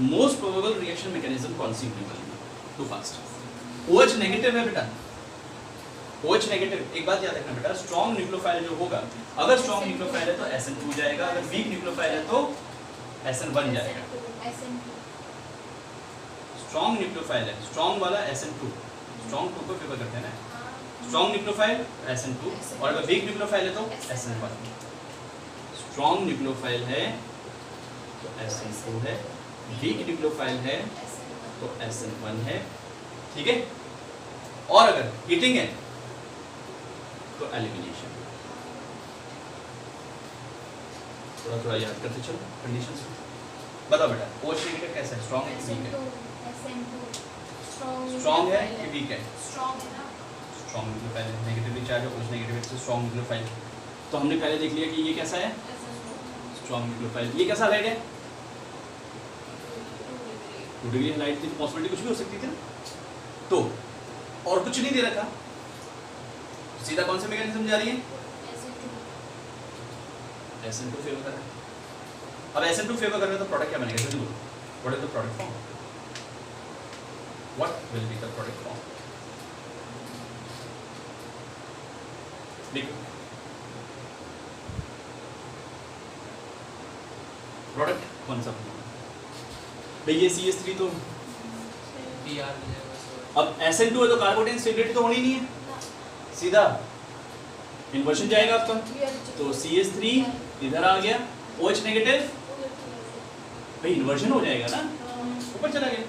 मोस्ट प्रोबेबल रिएक्शन मैकेनिज्म कौन सी फेवर करेगी? टू फास्ट, OH नेगेटिव है बेटा, OH नेगेटिव, एक बात याद रखना बेटा, स्ट्रॉन्ग न्यूक्लियोफाइल जो होगा, अगर स्ट्रॉन्ग न्यूक्लियोफाइल है तो SN2 जाएगा, अगर वीक न्यूक्लियोफाइल है तो SN1 जाएगा। SN2 स्ट्रॉन्ग न्यूक्लियोफाइल है, स्ट्रॉन्ग वाला SN2, स्ट्रॉन्ग 2 को फेवर करते हैं ना, स्ट्रॉन्ग न्यूक्लियोफाइल SN2, और अगर वीक न्यूक्लियोफाइल है तो SN1। स्ट्रॉन्ग न्यूक्लियोफाइल है तो SN2 है, वीक न्यूक्लियोफाइल है तो SN1 है, ठीक है। और अगर हीटिंग है तो एलिमिनेशन। थोड़ा थोड़ा याद करते चलो कंडीशंस। बताओ बेटा OH नेगेटिव कैसा है, स्ट्रॉन्ग है कि वीक है? SN2 स्ट्रॉन्ग है कि वीक है? स्ट्रॉन्ग है ना। स्ट्रॉन्ग न्यूक्लियोफाइल है, नेगेटिवली चार्ज है, OH नेगेटिव से स्ट्रॉन्ग न्यूक्लियोफाइल। तो हमने पहले देख लिया कि ये कैसा है, स्ट्रॉन्ग न्यूक्लियोफाइल। ये कैसा हाइड है? 2 डिग्री हाइड थी, पॉसिबिलिटी कुछ भी हो सकती थी ना। तो और कुछ नहीं दे रखा, सीधा कौन सा मैकेनिज्म जा रही है? SN2 फेवर कर रहा है। अब SN2 फेवर कर रहा है तो प्रोडक्ट क्या बनेगा? जल्दी बोलो, what is the product form? What will be the product form? देखो प्रोडक्ट कौन सा बनेगा भाई? ये CH3 तो, PR मिल जाएगा। अब SN2 है तो कार्बोनेट स्टेबिलिटी तो होनी नहीं है, सीधा इन्वर्जन जाएगा आपका। तो CH3 इधर आ गया, OH नेगेटिव भाई इन्वर्जन हो जाएगा ना, ऊपर चला गया।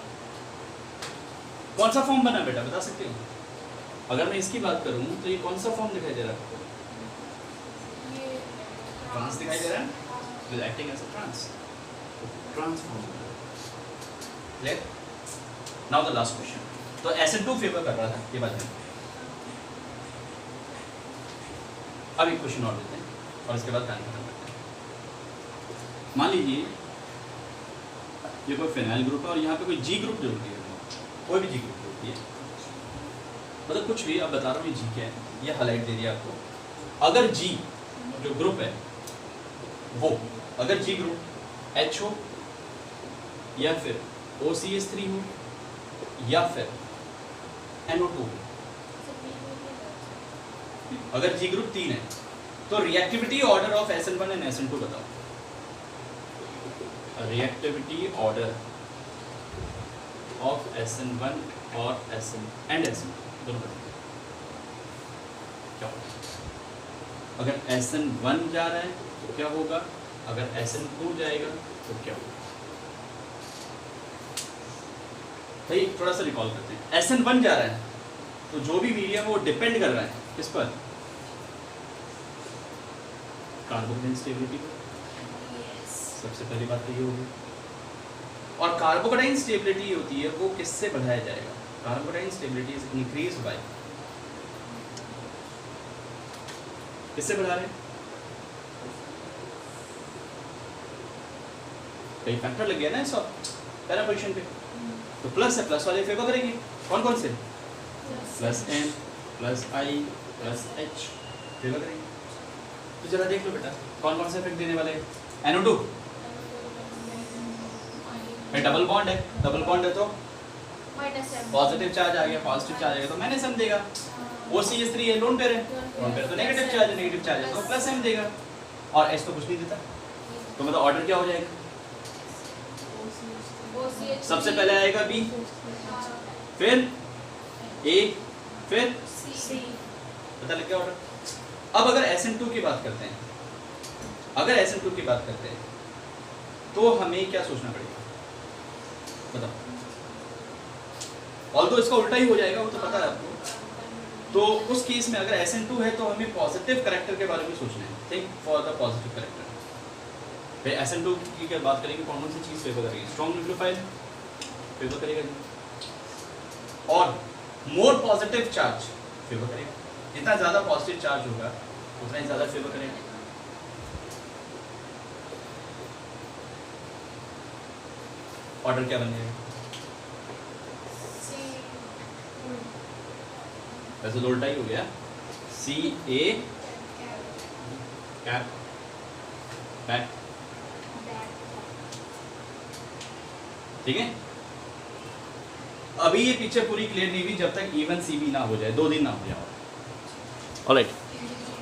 कौन सा फॉर्म बना बेटा, बता सकते हो? अगर मैं इसकी बात करूं तो ये कौन सा फॉर्म दिखाई दे रहा है आपको? ट्रांस दिखाई दे रहा है, with acting as a trans, transform. Clear? Now the last question. तो SN2 फेवर कर रहा था, ये बात है। अब एक क्वेश्चन और लेते हैं और इसके बाद कहानी खत्म करते हैं। मान लीजिए ये कोई फिनाइल ग्रुप है और यहाँ पे कोई G ग्रुप जरूरी है, कोई भी G ग्रुप होती है, मतलब कुछ भी। अब बता रहा हूँ ये G क्या है, ये हाईलाइट दे दिया आपको। अगर G जो ग्रुप है वो, अगर G ग्रुप H हो या फिर OCH3 हो या फिर NO2 हो, अगर G ग्रुप 3 है तो reactivity order of SN1 and SN2 बताओ। रिएक्टिविटी ऑर्डर ऑफ SN1 और SN2 दोनों बताओ क्या होगा? अगर SN1 जा रहा है तो क्या होगा, अगर SN2 जाएगा तो क्या होगा? भाई थोड़ा सा रिकॉल करते हैं। SN1 जा रहा है तो जो भी मीडियम है वो डिपेंड कर रहा है किस पर? कार्बोनेट स्टेबिलिटी पर। सबसे पहली बात तो ये होगी। और कार्बोकेटाइन स्टेबिलिटी होती है वो किससे बढ़ाया जाएगा? Carbocation stability is increase by, किससे बढ़ा रहे हैं? कई फैक्टर लग गया ना इस वक्त पहला पोजीशन पे, तो प्लस है, प्लस वाले फेवर करेंगे। कौन कौन से? Plus N plus I plus H favour करेंगे। तो जरा देख लो बेटा कौन कौन से इफेक्ट देने वाले हैं। NO2 भाई डबल बॉन्ड है, डबल बॉन्ड है तो पॉजिटिव चार्ज आ गया, पॉजिटिव चार्ज आ गया तो माइनस M देगा। OCH3 है, लोन पेयर है, लोन पेयर तो नेगेटिव चार्ज है, नेगेटिव चार्ज है तो प्लस M देगा। और H तो कुछ नहीं देता, तो मतलब ऑर्डर क्या हो जाएगा? सबसे पहले आएगा B, फिर A, फिर पता लग गया ऑर्डर। अब अगर SN2 की बात करते हैं, अगर SN2 की बात करते हैं तो हमें क्या सोचना पड़ेगा बताओ? ऑल्दो इसका उल्टा ही हो जाएगा, वो तो पता है आपको। तो उस केस में अगर SN2 है तो हमें पॉजिटिव कैरेक्टर के बारे में सोचना है। Think for the positive character. फिर SN2 की क्या बात करेंगे, कौन कौन सी चीज़ फेवर करेगी? स्ट्रॉन्ग न्यूक्लियोफाइल फेवर करेगा और मोर पॉजिटिव चार्ज फेवर करेगा। जितना ज़्यादा पॉजिटिव चार्ज होगा उतना ही ज़्यादा फेवर करेगा। ऑर्डर क्या बन जाएगा? वैसे तो उल्टा ही हो गया। CA कैप बैक, ठीक है। अभी ये पिक्चर पूरी क्लियर नहीं हुई जब तक इवन CB ना हो जाए, 2 दिन ना हो जाए। ऑलराइट